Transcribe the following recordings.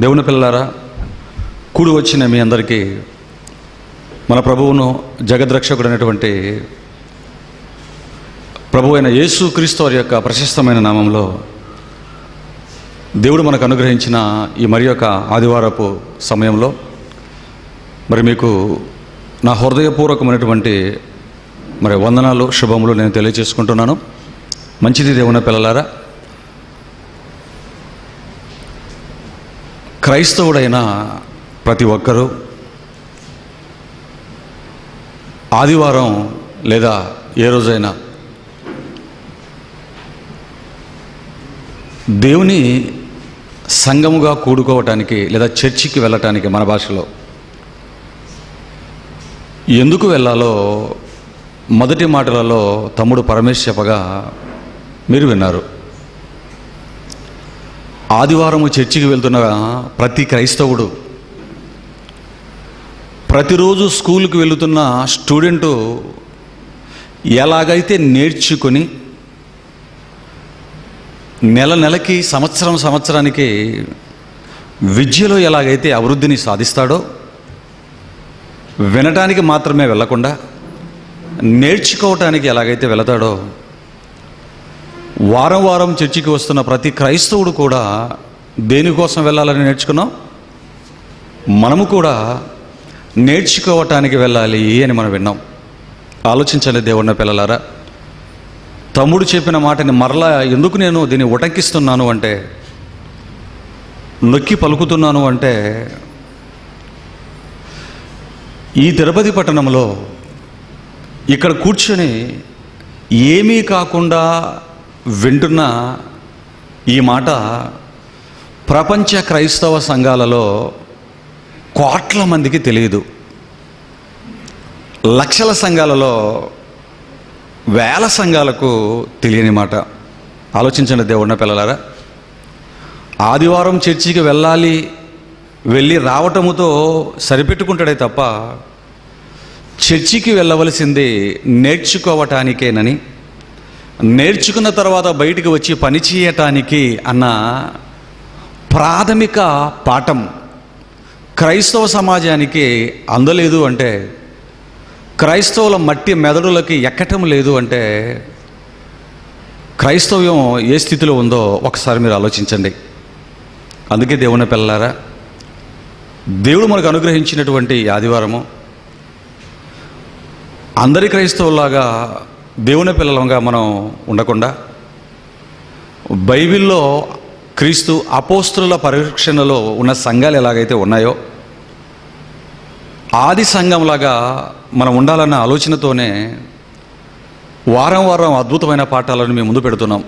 దేవుని పిల్లలారా, కూడి వచ్చిన మీ అందరికీ మన ప్రభువును జగద్రక్షకుడైనటువంటి ప్రభు అయిన యేసు క్రీస్తు వారి యొక్క ప్రశస్తమైన నామంలో దేవుడు మనకు అనుగ్రహించిన ఈ మరి యొక్క ఆదివారపు సమయంలో మరి మీకు నా హృదయపూర్వకమైనటువంటి వందనాలు, శుభములు నేను తెలియజేసుకుంటున్నాను. మంచిది దేవుని పిల్లలారా, క్రైస్తవుడైన ప్రతి ఒక్కరూ ఆదివారం లేదా ఏ రోజైనా దేవుని సంఘముగా కూడుకోవటానికి లేదా చర్చికి వెళ్ళటానికి మన భాషలో ఎందుకు వెళ్ళాలో మొదటి మాటలలో తమ్ముడు పరమేశ్ చెప్పగా మీరు విన్నారు. ఆదివారము చర్చికి వెళ్తున్న ప్రతి క్రైస్తవుడు, ప్రతిరోజు స్కూల్కి వెళుతున్న స్టూడెంటు ఎలాగైతే నేర్చుకొని నెల నెలకి, సంవత్సరానికి విద్యలో ఎలాగైతే అభివృద్ధిని సాధిస్తాడో, వినటానికి మాత్రమే వెళ్ళకుండా నేర్చుకోవటానికి ఎలాగైతే వెళతాడో, వారం వారం చర్చికి వస్తున్న ప్రతి క్రైస్తవుడు కూడా దేనికోసం వెళ్ళాలని నేర్చుకున్నాం? మనము కూడా నేర్చుకోవటానికి వెళ్ళాలి అని మనం విన్నాం. ఆలోచించండి దేవుని పిల్లలారా, తమ్ముడు చెప్పిన మాటని మరలా ఎందుకు నేను దీన్ని ఉటంకిస్తున్నాను అంటే, నొక్కి పలుకుతున్నాను అంటే, ఈ తిరుపతి పట్టణంలో ఇక్కడ కూర్చొని ఏమీ కాకుండా వింటున్న ఈ మాట ప్రపంచ క్రైస్తవ సంఘాలలో కోట్ల మందికి తెలియదు. లక్షల సంఘాలలో, వేల సంఘాలకు తెలియని మాట. ఆలోచించండి దేవుడిన పిల్లలారా, ఆదివారం చర్చికి వెళ్ళి రావటముతో సరిపెట్టుకుంటాడే తప్ప చర్చికి వెళ్ళవలసింది నేర్చుకోవటానికేనని, నేర్చుకున్న తర్వాత బయటికి వచ్చి పని చేయటానికి అన్న ప్రాథమిక పాఠం క్రైస్తవ సమాజానికి అందలేదు అంటే, క్రైస్తవుల మట్టి మెదడులకి ఎక్కటం లేదు అంటే, క్రైస్తవ్యం ఏ స్థితిలో ఉందో ఒకసారి మీరు ఆలోచించండి. అందుకే దేవుని పిల్లలారా, దేవుడు మనకు అనుగ్రహించినటువంటి ఆదివారము అందరి క్రైస్తవులాగా దేవుని పిల్లలంగా మనం ఉండకుండా, బైబిల్లో క్రీస్తు అపోస్తుల పరీక్షణలో ఉన్న సంఘాలు ఎలాగైతే ఉన్నాయో ఆది సంఘంలాగా మనం ఉండాలన్న ఆలోచనతోనే వారం వారం అద్భుతమైన పాఠాలను మేము ముందు పెడుతున్నాం.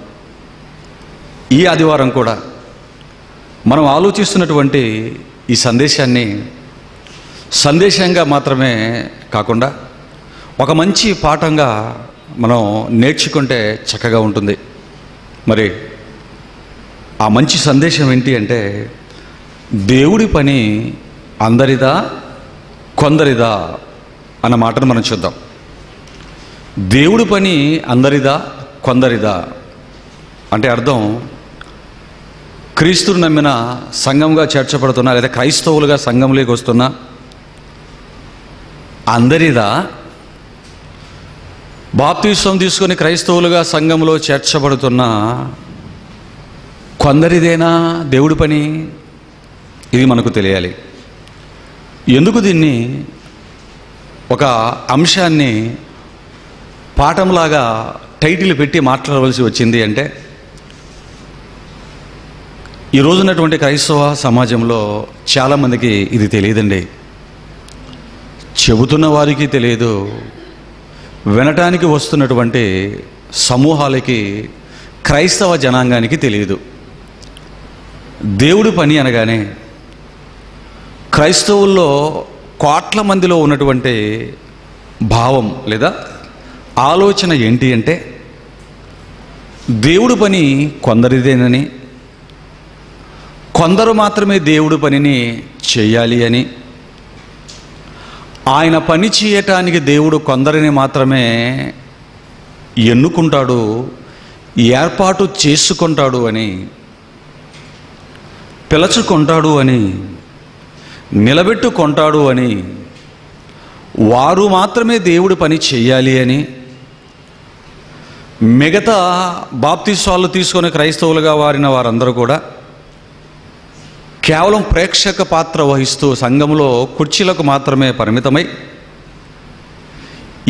ఈ ఆదివారం కూడా మనం ఆలోచిస్తున్నటువంటి ఈ సందేశాన్ని సందేశంగా మాత్రమే కాకుండా ఒక మంచి పాఠంగా మనం నేర్చుకుంటే చక్కగా ఉంటుంది. మరి ఆ మంచి సందేశం ఏంటి అంటే, దేవుడి పని అందరిదా కొందరిదా అన్న మాటను మనం చూద్దాం. దేవుడి పని అందరిదా కొందరిదా అంటే అర్థం, క్రీస్తుని నమ్మిన సంఘంగా చేర్చబడుతున్నా లేదా క్రైస్తవులుగా సంఘంలోకి వస్తున్నా అందరిదా, బాప్తిసం తీసుకొని క్రైస్తవులుగా సంఘంలో చేర్చబడుతున్న కొందరిదేనా దేవుడి పని? ఇది మనకు తెలియాలి. ఎందుకు దీన్ని ఒక అంశాన్ని పాఠంలాగా టైటిల్ పెట్టి మాట్లాడవలసి వచ్చింది అంటే, ఈ రోజున్నటువంటి క్రైస్తవ సమాజంలో చాలామందికి ఇది తెలియదండి. చెబుతున్న వారికి తెలియదు, వినటానికి వస్తున్నటువంటి సమూహాలకి, క్రైస్తవ జనాంగానికి తెలియదు. దేవుడి పని అనగానే క్రైస్తవుల్లో కోట్ల మందిలో ఉన్నటువంటి భావం లేదా ఆలోచన ఏంటి అంటే, దేవుడి పని కొందరిదేనని, కొందరు మాత్రమే దేవుడి పనిని చేయాలి అని, ఆయన పని చేయటానికి దేవుడు కొందరిని మాత్రమే ఎన్నుకుంటాడు, ఏర్పాటు చేసుకుంటాడు అని పిలచుకుంటాడు అని, నిలబెట్టుకుంటాడు అని, వారు మాత్రమే దేవుడి పని చెయ్యాలి అని, మిగతా బాప్తిస్వాలు తీసుకొని క్రైస్తవులుగా వారిన వారందరూ కూడా కేవలం ప్రేక్షక పాత్ర వహిస్తూ సంఘంలో కుర్చీలకు మాత్రమే పరిమితమై,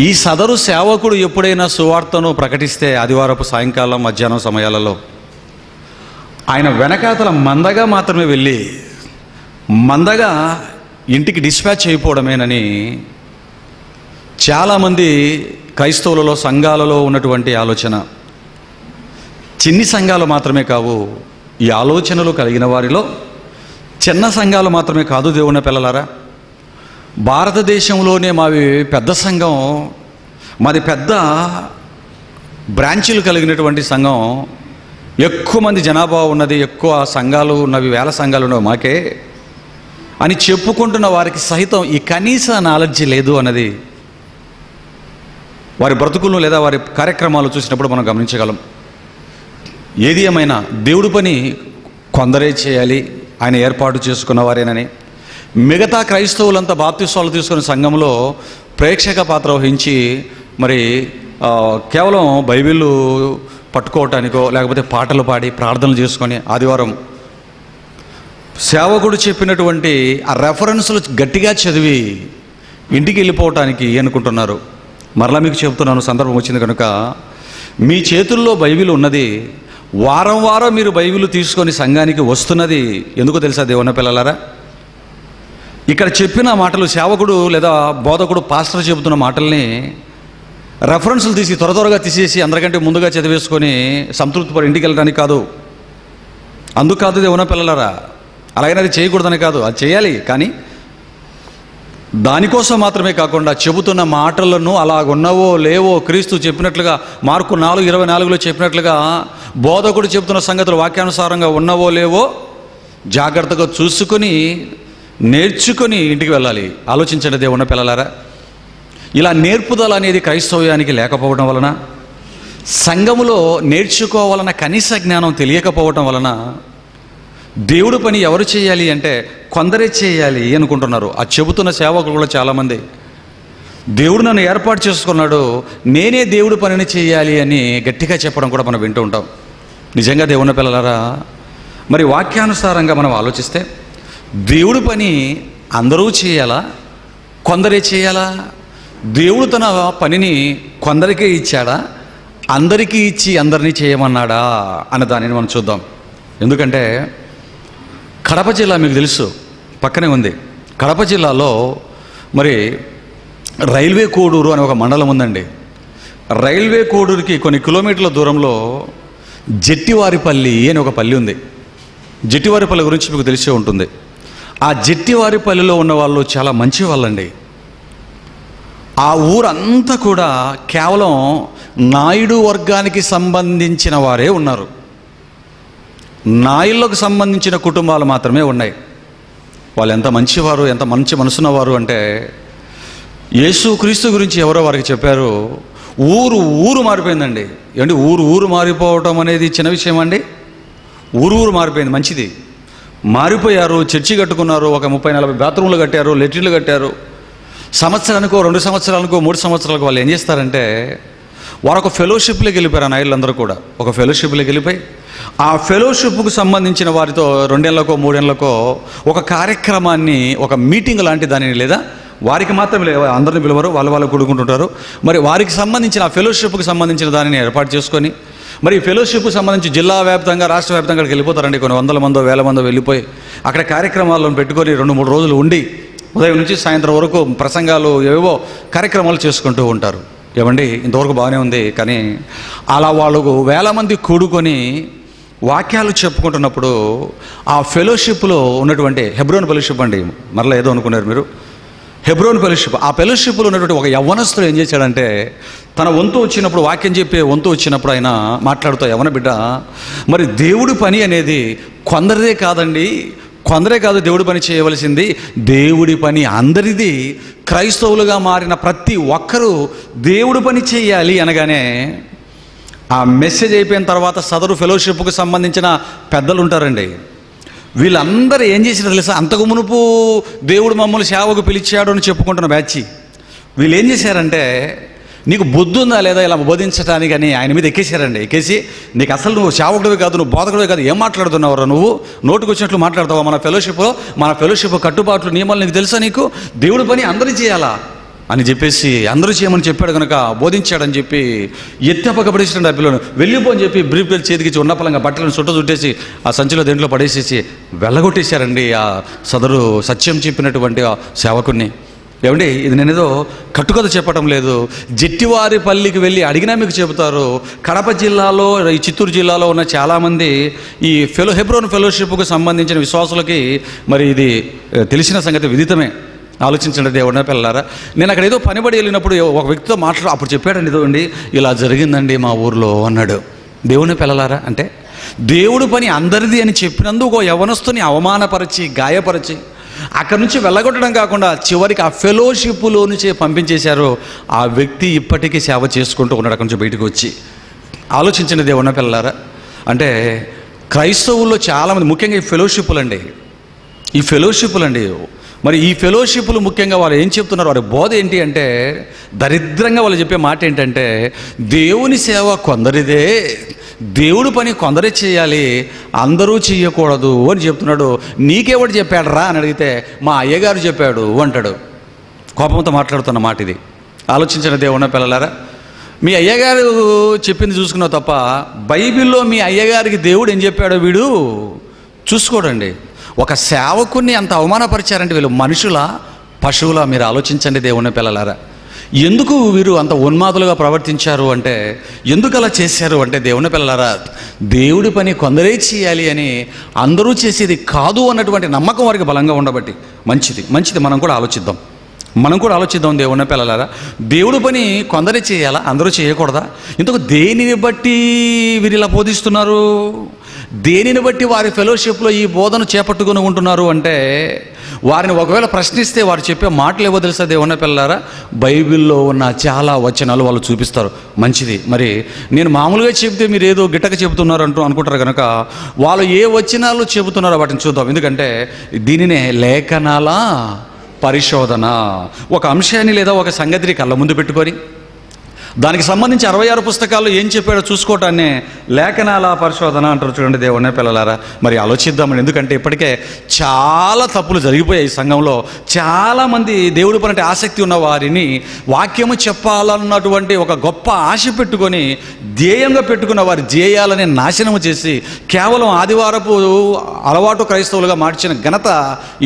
ఈ సదరు సేవకుడు ఎప్పుడైనా సువార్తను ప్రకటిస్తే ఆదివారపు సాయంకాలం మధ్యాహ్నం సమయాలలో ఆయన వెనకాతల మందగా మాత్రమే వెళ్ళి మందగా ఇంటికి డిస్పాచ్ అయిపోవడమేనని చాలామంది క్రైస్తవులలో సంఘాలలో ఉన్నటువంటి ఆలోచన. చిన్ని సంఘాలు మాత్రమే కావు, ఈ ఆలోచనలు కలిగిన వారిలో చిన్న సంఘాలు మాత్రమే కాదు దేవుని పిల్లలారా, భారతదేశంలోనే మావి పెద్ద సంఘం, మాది పెద్ద బ్రాంచీలు కలిగినటువంటి సంఘం, ఎక్కువ మంది జనాభా ఉన్నది, ఎక్కువ సంఘాలు ఉన్నవి, వేల సంఘాలు ఉన్నవి మాకే అని చెప్పుకుంటున్న వారికి సహితం ఈ కనీస నాలెడ్జ్ లేదు అన్నది వారి బ్రతుకులను లేదా వారి కార్యక్రమాలు చూసినప్పుడు మనం గమనించగలం. ఏది ఏమైనా దేవుడి పని కొందరే చేయాలి, ఆయన ఏర్పాటు చేసుకున్న వారేనని, మిగతా క్రైస్తవులంతా బాప్తిస్వాలు తీసుకున్న సంఘంలో ప్రేక్షక పాత్ర వహించి మరి కేవలం బైబిల్ పట్టుకోవటానికో లేకపోతే పాటలు పాడి ప్రార్థనలు చేసుకొని ఆదివారం సేవకుడు చెప్పినటువంటి ఆ రెఫరెన్స్లు గట్టిగా చదివి ఇంటికి వెళ్ళిపోవటానికి అనుకుంటున్నారు. మరలా మీకు చెప్తున్నాను, సందర్భం వచ్చింది కనుక, మీ చేతుల్లో బైబిల్ ఉన్నది, వారం వారం మీరు బైబిల్ తీసుకొని సంఘానికి వస్తున్నది ఎందుకు తెలుసా దేవుని పిల్లలారా? ఇక్కడ చెప్పిన మాటలు సేవకుడు లేదా బోధకుడు పాస్టర్ చెబుతున్న మాటల్ని రెఫరెన్స్లు తీసి త్వరగా తీసేసి అందరికంటే ముందుగా చదివేసుకొని సంతృప్తి పడి ఇంటికి వెళ్ళడానికి కాదు. అందుకు కాదు దేవుని పిల్లలారా, అలాగైనా అది చేయకూడదని కాదు, అది చేయాలి. కానీ దానికోసం మాత్రమే కాకుండా చెబుతున్న మాటలను అలాగున్నవో లేవో క్రీస్తు చెప్పినట్లుగా మార్కు 4:24 చెప్పినట్లుగా బోధకుడు చెబుతున్న సంగతులు వాక్యానుసారంగా ఉన్నవో లేవో జాగ్రత్తగా చూసుకొని నేర్చుకొని ఇంటికి వెళ్ళాలి. ఆలోచించండి దేవుని పిల్లలారా, ఇలా నేర్పుదల అనేది క్రైస్తవ్యానికి లేకపోవడం వలన, సంఘములో నేర్చుకోవాలన్న కనీస జ్ఞానం తెలియకపోవటం వలన దేవుడి పని ఎవరు చేయాలి అంటే కొందరే చేయాలి అనుకుంటున్నారు. ఆ చెబుతున్న సేవకులు కూడా చాలామంది దేవుడు నన్ను ఏర్పాటు చేసుకున్నాడు, నేనే దేవుడి పనిని చేయాలి అని గట్టిగా చెప్పడం కూడా మనం వింటూ ఉంటాం. నిజంగా దేవుని పిల్లలారా, మరి వాక్యానుసారంగా మనం ఆలోచిస్తే దేవుడి పని అందరూ చేయాలా, కొందరే చేయాలా? దేవుడు తన పనిని కొందరికే ఇచ్చాడా, అందరికీ ఇచ్చి అందరినీ చేయమన్నాడా అన్న దానిని మనం చూద్దాం. ఎందుకంటే కడప జిల్లా మీకు తెలుసు, పక్కనే ఉంది. కడప జిల్లాలో మరి రైల్వే కోడూరు అనే ఒక మండలం ఉందండి. రైల్వే కోడూరుకి కొన్ని కిలోమీటర్ల దూరంలో జట్టివారిపల్లి అని ఒక పల్లి ఉంది. జట్టివారిపల్లి గురించి మీకు తెలిసే ఉంటుంది. ఆ జట్టివారిపల్లిలో ఉన్న వాళ్ళు చాలా మంచి వాళ్ళండి. ఆ ఊరంతా కూడా కేవలం నాయుడు వర్గానికి సంబంధించిన వారే ఉన్నారు. నాయుళ్ళకు సంబంధించిన కుటుంబాలు మాత్రమే ఉన్నాయి. వాళ్ళు ఎంత మంచివారు, ఎంత మంచి మనసున్నవారు అంటే, యేసుక్రీస్తు గురించి ఎవరో వారికి చెప్పారు, ఊరు మారిపోయిందండి. ఏమంటే ఊరు మారిపోవటం అనేది చిన్న విషయం అండి? ఊరు మారిపోయింది, మంచిది. మారిపోయారు, చర్చి కట్టుకున్నారు, ఒక 30-40 బాత్రూమ్లు కట్టారు, లెట్రిన్లు కట్టారు. సంవత్సరానికో 2 సంవత్సరాలకో 3 సంవత్సరాలకు వాళ్ళు ఏం చేస్తారంటే వారు ఒక ఫెలోషిప్లోకి వెళ్ళిపోయారు. ఆ నాయుళ్ళందరూ కూడా ఒక ఫెలోషిప్లోకి వెళ్ళిపోయి ఆ ఫెలోషిప్కు సంబంధించిన వారితో 2 ఏళ్లకో 3 ఏళ్లకో ఒక కార్యక్రమాన్ని, ఒక మీటింగ్ లాంటి దానిని, లేదా వారికి మాత్రమే అందరిని పిలవరు, వాళ్ళు కూడుకుంటుంటారు. మరి వారికి సంబంధించిన ఆ ఫెలోషిప్కి సంబంధించిన దానిని ఏర్పాటు చేసుకొని, మరి ఫెలోషిప్కి సంబంధించి జిల్లా వ్యాప్తంగా రాష్ట్ర వ్యాప్తంగా అక్కడికి వెళ్ళిపోతారండి. కొన్ని 100 మందో 1000 మందో వెళ్ళిపోయి అక్కడ కార్యక్రమాలను పెట్టుకొని 2-3 రోజులు ఉండి ఉదయం నుంచి సాయంత్రం వరకు ప్రసంగాలు, ఏవో కార్యక్రమాలు చేసుకుంటూ ఉంటారు. ఏమండి, ఇంతవరకు బాగానే ఉంది. కానీ అలా వాళ్ళు 1000 మంది కూడుకొని వాక్యాలు చెప్పుకుంటున్నప్పుడు ఆ ఫెలోషిప్లో ఉన్నటువంటి హెబ్రోన్ ఫెలోషిప్ అండి, మరలా ఏదో అనుకున్నారు మీరు, హెబ్రోన్ ఫెలోషిప్. ఆ ఫెలోషిప్లో ఉన్నటువంటి ఒక యవ్వనస్తుడు ఏం చేశాడంటే, తన వంతు వచ్చినప్పుడు, వాక్యం చెప్పే వంతు వచ్చినప్పుడు ఆయన మాట్లాడుతూ, యవ్వన బిడ్డ, మరి దేవుడి పని అనేది కొందరిదే కాదండి, కొందరే కాదు దేవుడి పని చేయవలసింది, దేవుడి పని అందరిది. క్రైస్తవులుగా మారిన ప్రతి ఒక్కరూ దేవుడి పని చేయాలి అనగానే, ఆ మెసేజ్ అయిపోయిన తర్వాత సదరు ఫెలోషిప్కు సంబంధించిన పెద్దలు ఉంటారండి, వీళ్ళందరూ ఏం చేసినారు తెలుసా? అంతకు మునుపు దేవుడు మమ్మల్ని సేవకు పిలిచాడు అని చెప్పుకుంటున్న బ్యాచ్ వీళ్ళు ఏం చేశారంటే, నీకు బుద్ధి ఉందా లేదా ఇలా బోధించడానికి అని ఆయన మీద ఎక్కేశారండి. ఎక్కేసి, నీకు అసలు నువ్వు సేవకుడివి కాదు, నువ్వు బోధకుడివి కాదు, ఏం మాట్లాడుతున్నావురా నువ్వు, నోటుకు వచ్చినట్లు మాట్లాడతావా? మన ఫెలోషిప్ కట్టుబాట్లు నియమాలు నీకు తెలుసా? నీకు దేవుడి పని అందరూ చేయాలా అని చెప్పేసి అందరూ చేయమని చెప్పాడు కనుక బోధించాడని చెప్పి ఎత్తపకపడేసినాడు. ఆ పిల్లలు వెళ్ళిపో అని చెప్పి బ్రీఫ్ కేసు చేతికిచ్చి ఉన్నపలంగా బట్టలను చుట్టేసి ఆ సంచిలో దేంట్లో పడేసేసి వెళ్ళగొట్టేశారండి ఆ సదరు సత్యం చెప్పినటువంటి ఆ సేవకుడిని. ఏమండి, ఇది నేనేదో కట్టుకథ చెప్పడం లేదు. జట్టివారిపల్లికి వెళ్ళి అడిగినా మీకు చెబుతారు. కడప జిల్లాలో, ఈ చిత్తూరు జిల్లాలో ఉన్న చాలామంది ఈ హెబ్రోన్ ఫెలోషిప్కు సంబంధించిన విశ్వాసులకి మరి ఇది తెలిసిన సంగతి, విదితమే. ఆలోచించండి దేవుడిని పిల్లలారా. నేను అక్కడ ఏదో పనిబడి వెళ్ళినప్పుడు ఒక వ్యక్తితో అప్పుడు చెప్పాడండి, ఇదండి ఇలా జరిగిందండి మా ఊర్లో అన్నాడు. దేవుని పిల్లలారా, అంటే దేవుడు పని అందరిది అని చెప్పినందుకు ఒక యవనస్తుని అవమానపరిచి గాయపరిచి అక్కడి నుంచి వెళ్ళగొట్టడం కాకుండా చివరికి ఆ ఫెలోషిప్లో నుంచి పంపించేశారు. ఆ వ్యక్తి ఇప్పటికీ సేవ చేసుకుంటూ ఉన్నాడు అక్కడి నుంచి బయటకు వచ్చి. ఆలోచించండి దేవుని పిల్లలారా. అంటే క్రైస్తవుల్లో చాలామంది, ముఖ్యంగా ఈ ఫెలోషిప్లు అండి, మరి ఈ ఫెలోషిప్లు ముఖ్యంగా వాళ్ళు ఏం చెప్తున్నారు, వారి బోధ ఏంటి అంటే, దరిద్రంగా వాళ్ళు చెప్పే మాట ఏంటంటే, దేవుని సేవ కొందరిదే, దేవుడి పని కొందరే చేయాలి, అందరూ చేయకూడదు అని చెప్తున్నాడు. నీకెవడు చెప్పాడు రా అని అడిగితే, మా అయ్యగారు చెప్పాడు అంటాడు. కోపంతో మాట్లాడుతున్న మాట ఇది. ఆలోచించిన దేవుని పిల్లలారా, మీ అయ్యగారు చెప్పింది చూసుకున్నావు తప్ప బైబిల్లో మీ అయ్యగారికి దేవుడు ఏం చెప్పాడో వీడు చూసుకోడండి. ఒక సేవకుని అంత అవమానపరిచారంటే వీళ్ళు మనుషులా పశువులా? మీరు ఆలోచించండి దేవుని పిల్లలారా. ఎందుకు వీరు అంత ఉన్మాదులుగా ప్రవర్తించారు అంటే, ఎందుకు అలా చేశారు అంటే దేవుని పిల్లలారా, దేవుడి పని కొందరే చేయాలి అని, అందరూ చేసేది కాదు అన్నటువంటి నమ్మకం వారికి బలంగా ఉండబట్టి. మంచిది మనం కూడా ఆలోచిద్దాం దేవుని పిల్లలారా. దేవుడి పని కొందరే చేయాలా, అందరూ చేయకూడదా? ఇందుకు దేనిని బట్టి వీరు ఇలా బోధిస్తున్నారు? దేనిని బట్టి వారి ఫెలోషిప్లో ఈ బోధన చేపట్టుకుని ఉంటున్నారు అంటే, వారిని ఒకవేళ ప్రశ్నిస్తే వారు చెప్పే మాటలు ఏవో తెలుసా దేవుని పిల్లలారా? బైబిల్లో ఉన్న చాలా వచనాలు వాళ్ళు చూపిస్తారు. మంచిది. మరి నేను మామూలుగా చెప్తే మీరు ఏదో గిట్టక చెబుతున్నారు అనుకుంటారు కనుక వాళ్ళు ఏ వచనాలు చెబుతున్నారో వాటిని చూద్దాం. ఎందుకంటే దీనినే లేఖనాల పరిశోధన. ఒక అంశాన్ని లేదా ఒక సంగతిని కళ్ళ ముందు పెట్టుకొని దానికి సంబంధించి 66 పుస్తకాల్లో ఏం చెప్పాడో చూసుకోవటాన్నే లేఖనాల పరిశోధన అంటారు. చూడండి దేవుని పిల్లలారా, మరి ఆలోచిద్దామని. ఎందుకంటే ఇప్పటికే చాలా తప్పులు జరిగిపోయాయి ఈ సంఘంలో. చాలామంది దేవుడి పని అంటే ఆసక్తి ఉన్న వారిని వాక్యము చెప్పాలన్నటువంటి ఒక గొప్ప ఆశ పెట్టుకొని ధ్యేయంగా పెట్టుకున్న వారి ధ్యేయాలని నాశనము చేసి కేవలం ఆదివారపు అలవాటు క్రైస్తవులుగా మార్చిన ఘనత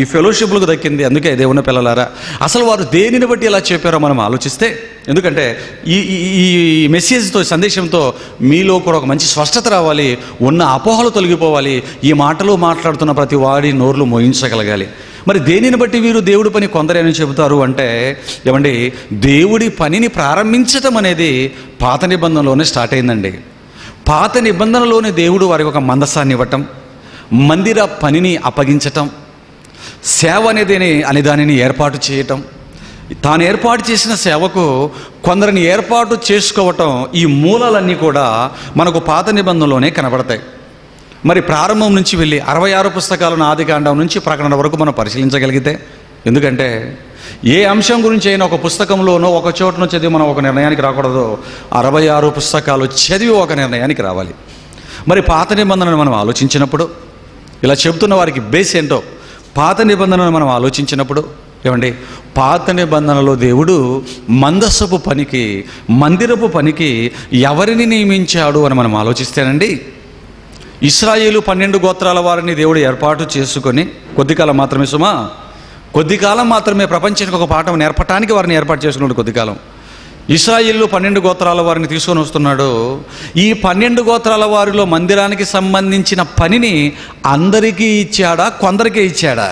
ఈ ఫెలోషిప్లకు దక్కింది. అందుకే దేవుని పిల్లలారా, అసలు వారు దేనిని బట్టి ఇలా చెప్పారో మనం ఆలోచిస్తే, ఎందుకంటే ఈ మెసేజ్తో, సందేశంతో మీలో కూడా ఒక మంచి స్పష్టత రావాలి, ఉన్న అపోహలు తొలగిపోవాలి, ఈ మాటలు మాట్లాడుతున్న ప్రతి వాడి నోర్లు మోయించగలగాలి. మరి దేనిని బట్టి వీరు దేవుడి పని కొందరే అని చెబుతారు అంటే, ఏమండి, దేవుడి పనిని ప్రారంభించటం అనేది పాత నిబంధనలోనే స్టార్ట్ అయిందండి. పాత నిబంధనలోనే దేవుడు వారికి ఒక మందసాన్ని ఇవ్వటం, మందిర పనిని అప్పగించటం, సేవ అనే దానిని ఏర్పాటు చేయటం, తాను ఏర్పాటు చేసిన సేవకు కొందరిని ఏర్పాటు చేసుకోవటం, ఈ మూలాలన్నీ కూడా మనకు పాత నిబంధనలోనే కనబడతాయి. మరి ప్రారంభం నుంచి వెళ్ళి 66 పుస్తకాలను ఆదికాండం నుంచి ప్రకటన వరకు మనం పరిశీలించగలిగితే, ఎందుకంటే ఏ అంశం గురించి అయినా ఒక పుస్తకంలోనో ఒక చోటనో చదివి మనం ఒక నిర్ణయానికి రాకూడదు. 66 పుస్తకాలు చదివి ఒక నిర్ణయానికి రావాలి. మరి పాత నిబంధనను మనం ఆలోచించినప్పుడు, ఇలా చెబుతున్న వారికి బేస్ ఏంటో పాత నిబంధనను మనం ఆలోచించినప్పుడు, ఏమండి, పాత నిబంధనలో దేవుడు మందసపు పనికి, మందిరపు పనికి ఎవరిని నియమించాడు అని మనం ఆలోచిస్తేనండి, ఇశ్రాయేలు 12 గోత్రాల వారిని దేవుడు ఏర్పాటు చేసుకొని కొద్ది కాలం మాత్రమే ప్రపంచానికి ఒక పాఠం నేర్పటానికి వారిని ఏర్పాటు చేసుకున్నాడు. కొద్ది కాలం ఇశ్రాయేలు 12 గోత్రాల వారిని తీసుకొని వస్తున్నాడు. ఈ 12 గోత్రాల వారిలో మందిరానికి సంబంధించిన పనిని అందరికీ ఇచ్చాడా, కొందరికే ఇచ్చాడా?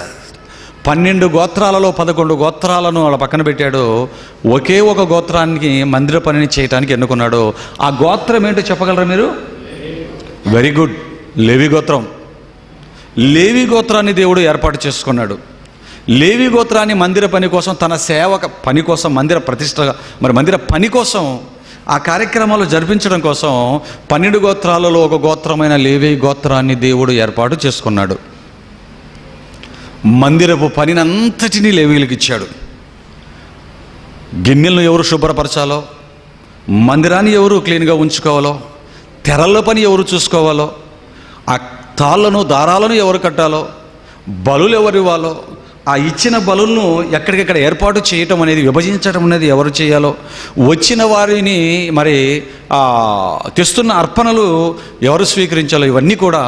12 గోత్రాలలో 11 గోత్రాలను వాళ్ళ పక్కన పెట్టాడు. ఒకే ఒక గోత్రానికి మందిర పనిని చేయడానికి ఎన్నుకున్నాడు. ఆ గోత్రం ఏంటో చెప్పగలరా మీరు? వెరీ గుడ్, లేవి గోత్రం. లేవి గోత్రాన్ని దేవుడు ఏర్పాటు చేసుకున్నాడు. లేవి గోత్రాన్ని మందిర పని కోసం, తన సేవక పని కోసం, మందిర ప్రతిష్ట, మరి మందిర పని కోసం, ఆ కార్యక్రమాలు జరిపించడం కోసం 12 గోత్రాలలో ఒక గోత్రమైన లేవి గోత్రాన్ని దేవుడు ఏర్పాటు చేసుకున్నాడు. మందిరపు పనినంతటినీ లేవీయులకు ఇచ్చాడు. గిన్నెలను ఎవరు శుభ్రపరచాలో, మందిరాన్ని ఎవరు క్లీన్గా ఉంచుకోవాలో, తెరల పని ఎవరు చూసుకోవాలో, ఆ తాళ్ళను దారాలను ఎవరు కట్టాలో, బలులు ఎవరు ఇవ్వాలో, ఆ ఇచ్చిన బలులను ఎక్కడికెక్కడ ఏర్పాటు చేయటం అనేది, విభజించడం అనేది ఎవరు చేయాలో, వచ్చిన వారిని మరి తెస్తున్న అర్పణలు ఎవరు స్వీకరించాలో, ఇవన్నీ కూడా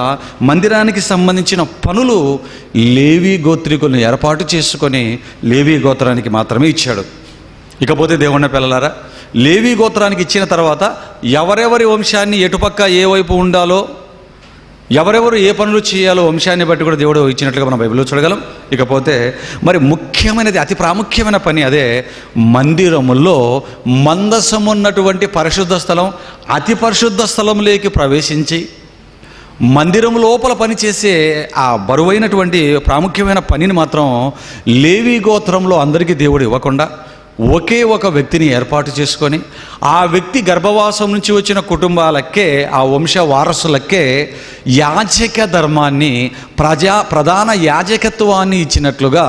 మందిరానికి సంబంధించిన పనులు లేవీ గోత్రికులను ఏర్పాటు చేసుకొని లేవీ గోత్రానికి మాత్రమే ఇచ్చాడు. ఇకపోతే దేవుని పిల్లలారా, లేవీ గోత్రానికి ఇచ్చిన తర్వాత ఎవరెవరి వంశాన్ని ఎటుపక్క ఏ వైపు ఉండాలో, ఎవరెవరు ఏ పనులు చేయాలో వంశాన్ని బట్టి కూడా దేవుడు ఇచ్చినట్లుగా మనం బైబిల్లో చూడగలం. ఇకపోతే మరి ముఖ్యమైనది, అతి ప్రాముఖ్యమైన పని అదే, మందిరములో మందసం ఉన్నటువంటి పరిశుద్ధ స్థలం, అతి పరిశుద్ధ స్థలంలోకి ప్రవేశించి మందిరం లోపల పనిచేసే ఆ బరువైనటువంటి ప్రాముఖ్యమైన పనిని మాత్రం లేవీ గోత్రంలో అందరికీ దేవుడు ఇవ్వకుండా ఒకే ఒక వ్యక్తిని ఏర్పాటు చేసుకొని, ఆ వ్యక్తి గర్భవాసం నుంచి వచ్చిన కుటుంబాలకే, ఆ వంశ వారసులకే యాజక ధర్మాన్ని, ప్రధాన యాజకత్వాన్ని ఇచ్చినట్లుగా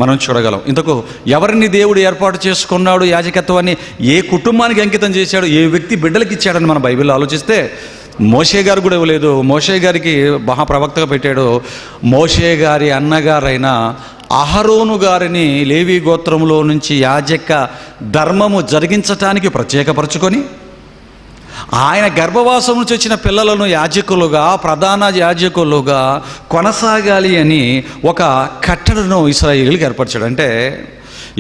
మనం చూడగలం. ఇంతకు ఎవరిని దేవుడు ఏర్పాటు చేసుకున్నాడు, యాజకత్వాన్ని ఏ కుటుంబానికి అంకితం చేశాడు, ఏ వ్యక్తి బిడ్డలకి ఇచ్చాడని మన బైబిల్లో ఆలోచిస్తే, మోషే గారు కూడా ఇవ్వలేదు. మోషే గారికి మహాప్రవక్తగా పెట్టాడు. మోషే గారి అన్నగారైన అహరోను గారిని లేవీ గోత్రంలో నుంచి యాజక ధర్మము జరిగించటానికి ప్రత్యేకపరచుకొని, ఆయన గర్భవాసం నుంచి వచ్చిన పిల్లలను యాజకులుగా, ప్రధాన యాజకులుగా కొనసాగాలి అని ఒక కట్టడను ఇశ్రాయేలీలకు ఏర్పరిచాడు. అంటే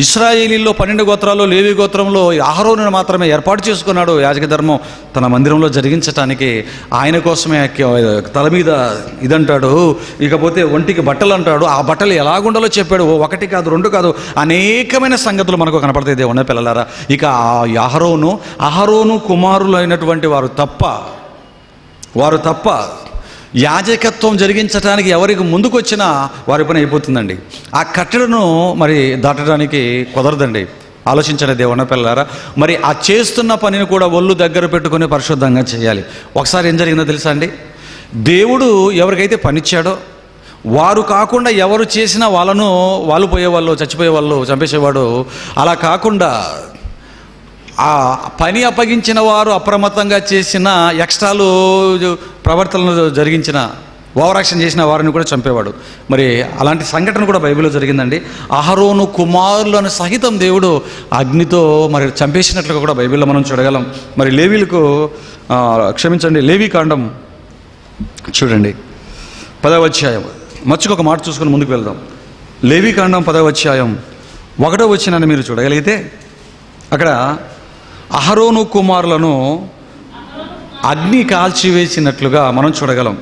ఇశ్రాయేలీల్లో 12 గోత్రాల్లో లేవీ గోత్రంలో అహరోనును మాత్రమే ఏర్పాటు చేసుకున్నాడు యాజక ధర్మం తన మందిరంలో జరిగించటానికి. ఆయన కోసమే తల మీద ఇదంటాడు, ఇకపోతే ఒంటికి బట్టలు అంటాడు. ఆ బట్టలు ఎలాగుండాలో చెప్పాడు. ఒకటి కాదు, రెండు కాదు, అనేకమైన సంగతులు మనకు కనపడతాయి దేవుని పిల్లలారా. ఇక అహరోను కుమారులు అయినటువంటి వారు తప్ప యాజకత్వం జరిగించడానికి ఎవరికి ముందుకు వచ్చినా వారి పని అయిపోతుందండి. ఆ కట్టడను మరి దాటడానికి కుదరదండి. ఆలోచించండి దేవుని పిల్లలారా. మరి ఆ చేస్తున్న పనిని కూడా ఒళ్ళు దగ్గర పెట్టుకుని పరిశుద్ధంగా చేయాలి. ఒకసారి ఏం జరిగిందో తెలుసా అండి? దేవుడు ఎవరికైతే పనిచ్చాడో వారు కాకుండా ఎవరు చేసినా వాళ్ళు పోయేవాళ్ళు, చచ్చిపోయేవాళ్ళు, చంపేసేవాడు. అలా కాకుండా ఆ పని అప్పగించిన వారు అప్రమత్తంగా చేసిన, ఎక్స్ట్రాలు ప్రవర్తనలు జరిగించిన, ఓవరాక్షన్ చేసిన వారిని కూడా చంపేవాడు. మరి అలాంటి సంఘటన కూడా బైబిల్లో జరిగిందండి. అహరోను కుమారులను సహితం దేవుడు అగ్నితో మరి చంపేసినట్లుగా కూడా బైబిల్లో మనం చూడగలం. మరి లేవీ కాండం చూడండి, 10వ అధ్యాయం. మర్చికొక మాట చూసుకొని ముందుకు వెళ్దాం. లేవీ కాండం 10వ అధ్యాయం 1వ వచనాన్ని మీరు చూడగలిగితే, అక్కడ అహరోను కుమారులను అగ్ని కాల్చివేసినట్లుగా మనం చూడగలం.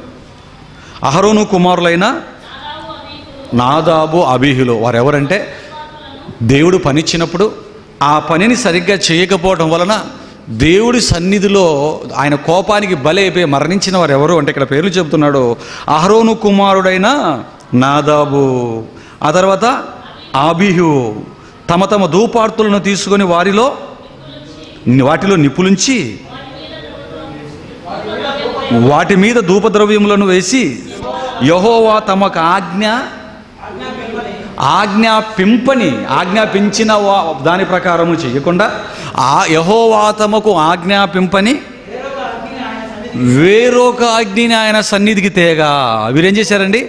అహరోను కుమారులైన నాదాబు, అబీహులు వారెవరంటే, దేవుడు పనిచ్చినప్పుడు ఆ పనిని సరిగ్గా చేయకపోవడం వలన దేవుడి సన్నిధిలో ఆయన కోపానికి బలైపోయి మరణించిన వారు ఎవరు అంటే ఇక్కడ పేర్లు చెబుతున్నాడు. అహరోను కుమారుడైన నాదాబు, ఆ తర్వాత అబీహు తమ తమ ధూపార్తులను తీసుకొని వాటిలో నిప్పులుంచి వాటి మీద ధూపద్రవ్యములను వేసి యెహోవా తమకు ఆజ్ఞాపించిన దాని ప్రకారము చేయకుండా యెహోవా తమకు ఆజ్ఞాపింపని వేరొక అగ్నిని ఆయన సన్నిధికి తేగా. వీరేం చేశారండి?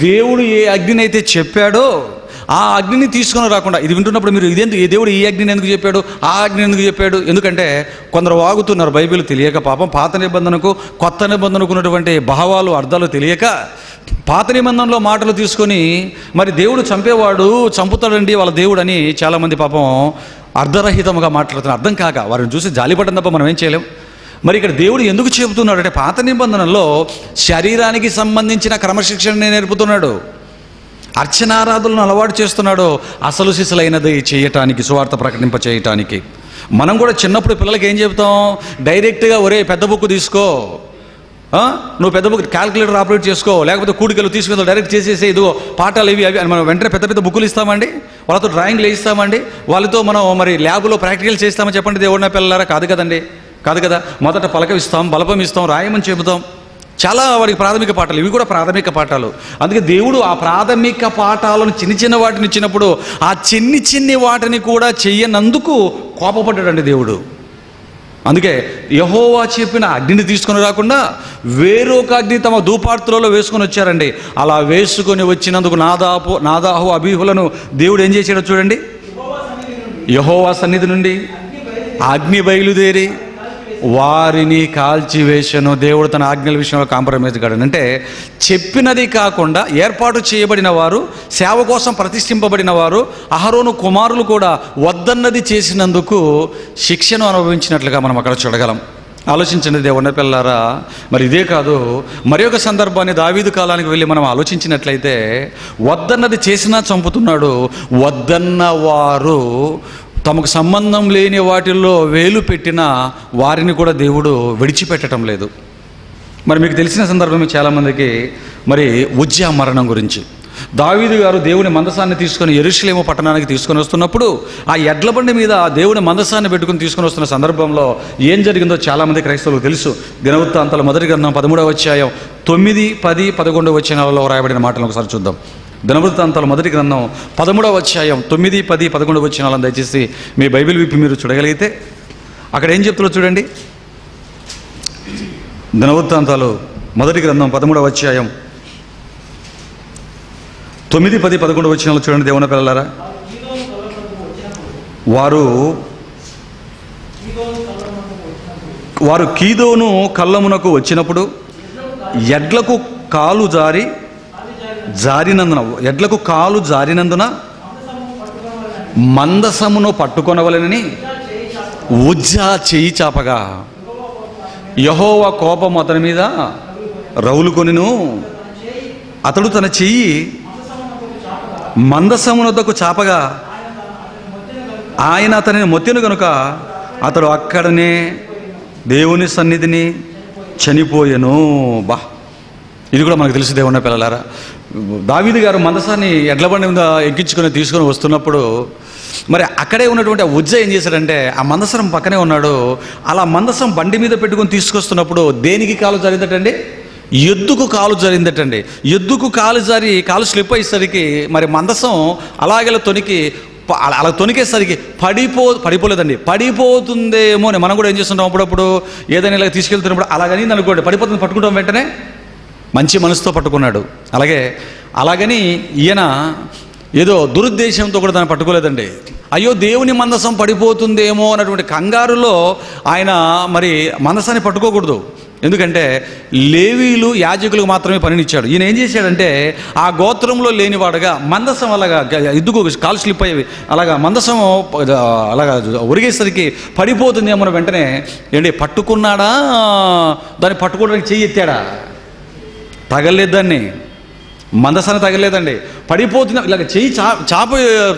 దేవుడు ఏ అగ్నిని అయితే చెప్పాడో ఆ అగ్నిని తీసుకొని రాకుండా, ఇది వింటున్నప్పుడు మీరు ఈ దేవుడు ఈ అగ్నిని ఎందుకు చెప్పాడు, ఆ అగ్ని ఎందుకు చెప్పాడు? ఎందుకంటే కొందరు వాగుతున్నారు బైబిల్ తెలియక, పాపం పాత నిబంధనకు కొత్త నిబంధనకు ఉన్నటువంటి భావాలు, అర్థాలు తెలియక పాత నిబంధనలో మాటలు తీసుకొని మరి దేవుడు చంపుతాడండి వాళ్ళ దేవుడు అని చాలామంది పాపం అర్ధరహితంగా మాట్లాడుతున్నారు. అర్థం కాక వారిని చూసి జాలిపడడం తప్ప మనం ఏం చేయలేం. మరి ఇక్కడ దేవుడు ఎందుకు చెబుతున్నాడు అంటే, పాత నిబంధనలో శరీరానికి సంబంధించిన క్రమశిక్షణని నేర్పుతున్నాడు, అర్చనారాధనలను అలవాటు చేస్తున్నాడు, అసలు సిసలైనది చేయటానికి, సువార్త ప్రకటింప చేయటానికి. మనం కూడా చిన్నప్పుడు పిల్లలకి ఏం చెప్తాం? డైరెక్ట్గా ఒరే పెద్ద బుక్ తీసుకో, నువ్వు పెద్ద బుక్ క్యాల్కులేటర్ ఆపరేట్ చేసుకో, లేకపోతే కూడికలు తీసుకెళ్తా డైరెక్ట్ చేసేసి ఇదిగో పాఠాలు ఇవి అవి అని మనం వెంటనే పెద్ద పెద్ద బుక్కులు ఇస్తామండి, వాళ్ళతో డ్రాయింగ్లు వేయిస్తామండి, వాళ్ళతో మనం మరి ల్యాబ్లో ప్రాక్టికల్ చేస్తామని చెప్పండి దేవుడిన పిల్లలారా? కాదు కదా. మొదట పలకం ఇస్తాం, బలపం ఇస్తాం, రాయమని చెబుతాం. చాలా వారికి ప్రాథమిక పాఠాలు, ఇవి కూడా ప్రాథమిక పాఠాలు. అందుకే దేవుడు ఆ ప్రాథమిక పాఠాలను చిన్న చిన్న వాటిని ఇచ్చినప్పుడు ఆ చిన్ని వాటిని కూడా చెయ్యనందుకు కోపపడ్డాడండి దేవుడు. అందుకే యెహోవా చెప్పిన అగ్నిని తీసుకొని రాకుండా వేరొక అగ్ని తమ ధూపార్తులలో వేసుకొని వచ్చారండి. అలా వేసుకొని వచ్చినందుకు నాదాహు అబీహులను దేవుడు ఏం చేశాడో చూడండి. యెహోవా సన్నిధి నుండి అగ్ని బయలుదేరి వారిని కాల్చివేశను. దేవుడు తన ఆజ్ఞల విషయంలో కాంప్రమైజ్ కాడు. అంటే చెప్పినది కాకుండా ఏర్పాటు చేయబడిన వారు, సేవ కోసం ప్రతిష్ఠింపబడిన వారు, అహరోను కుమారులు కూడా వద్దన్నది చేసినందుకు శిక్షను అనుభవించినట్లుగా మనం అక్కడ చూడగలం. ఆలోచించండి దేవుని పిల్లారా. మరి ఇదే కాదు, మరి ఒక సందర్భాన్ని దావీదు కాలానికి వెళ్ళి మనం ఆలోచించినట్లయితే వద్దన్నది చేసినా చంపుతున్నాడు. వద్దన్న వారు తమకు సంబంధం లేని వాటిల్లో వేలు పెట్టిన వారిని కూడా దేవుడు విడిచిపెట్టడం లేదు. మరి మీకు తెలిసిన సందర్భమే చాలామందికి మరి ఉజ్జా మరణం గురించి. దావీదు గారు దేవుని మందసాన్ని తీసుకొని యెరూషలేము పట్టణానికి తీసుకొని వస్తున్నప్పుడు ఆ ఎడ్ల బండి మీద దేవుని మందసాన్ని పెట్టుకుని తీసుకొని వస్తున్న సందర్భంలో ఏం జరిగిందో చాలామంది క్రైస్తవులకు తెలుసు. దినవృత్తాంతాల మొదటి గ్రంథం 13వ అధ్యాయం 9, 10, 11 వచనాలలో రాయబడిన మాటలను ఒకసారి చూద్దాం. దినవృత్తాంతాల మొదటి గ్రంథం 13వ అధ్యాయం 9, 10, 11 వచనాలను దయచేసి మీ బైబిల్ విప్పి మీరు చూడగలిగితే అక్కడ ఏం చెప్తారో చూడండి. దినవృత్తాంతాలు మొదటి గ్రంథం 13వ అధ్యాయం 9, 10, 11 వచనాలు చూడండి దేవుని పిల్లలారా. వారు కీదోను కళ్ళమునకు వచ్చినప్పుడు ఎడ్లకు కాలు జారినందున మందసమును పట్టుకొనవలెనని ఉజ్జా చెయ్యి చాపగా యెహోవా కోపం అతని మీద రౌలుకొనిను. అతడు తన చెయ్యి మందసమునొద్దకు చాపగా ఆయన అతనిని మొత్తెను గనుక అతడు అక్కడనే దేవుని సన్నిధిని చనిపోయెను. ఇది కూడా మనకు తెలుసు దేవుని పిల్లలారా. దావీదు గారు మందసాన్ని ఎడ్లబండి మీద ఎక్కించుకొని తీసుకొని వస్తున్నప్పుడు మరి అక్కడే ఉన్నటువంటి ఆ ఉజ్జ ఏం చేశాడంటే ఆ మందసం పక్కనే ఉన్నాడు. అలా మందసం బండి మీద పెట్టుకొని తీసుకొస్తున్నప్పుడు దేనికి కాలు జారిందటండి? ఎద్దుకు కాలు జారిందటండి. ఎద్దుకు కాలు జారి కాలు స్లిప్ అయ్యేసరికి మరి మందసం అలా తొనికేసరికి పడిపోలేదండి. పడిపోతుందేమో అని మనం కూడా ఏం చేస్తుంటాం, అప్పుడప్పుడు ఏదైనా ఇలా తీసుకెళ్తున్నప్పుడు అలాగని అనుకోండి పడిపోతుంది, పట్టుకుంటాం వెంటనే. మంచి మనసుతో పట్టుకున్నాడు. అలాగని ఈయన ఏదో దురుద్దేశంతో కూడా దాన్ని పట్టుకోలేదండి. అయ్యో దేవుని మందసం పడిపోతుందేమో అన్నటువంటి కంగారులో ఆయన మరి మందసాన్ని పట్టుకోకూడదు. ఎందుకంటే లేవీలు యాజకులకు మాత్రమే పనినిచ్చాడు. ఈయన ఏం చేశాడంటే ఆ గోత్రంలో లేనివాడుగా మందసం అలాగా ఎద్దుకు కాలు స్లిప్ అయ్యేవి అలాగా మందసం అలాగా ఒరిగేసరికి పడిపోతుందేమో వెంటనే ఏంటి పట్టుకున్నాడా, దాన్ని పట్టుకోవడానికి చెయ్యి ఎత్తాడా? తగలేదు, దాన్ని మందసాన్ని తగలేదండి. పడిపోతున్నా ఇలాగ చెయ్యి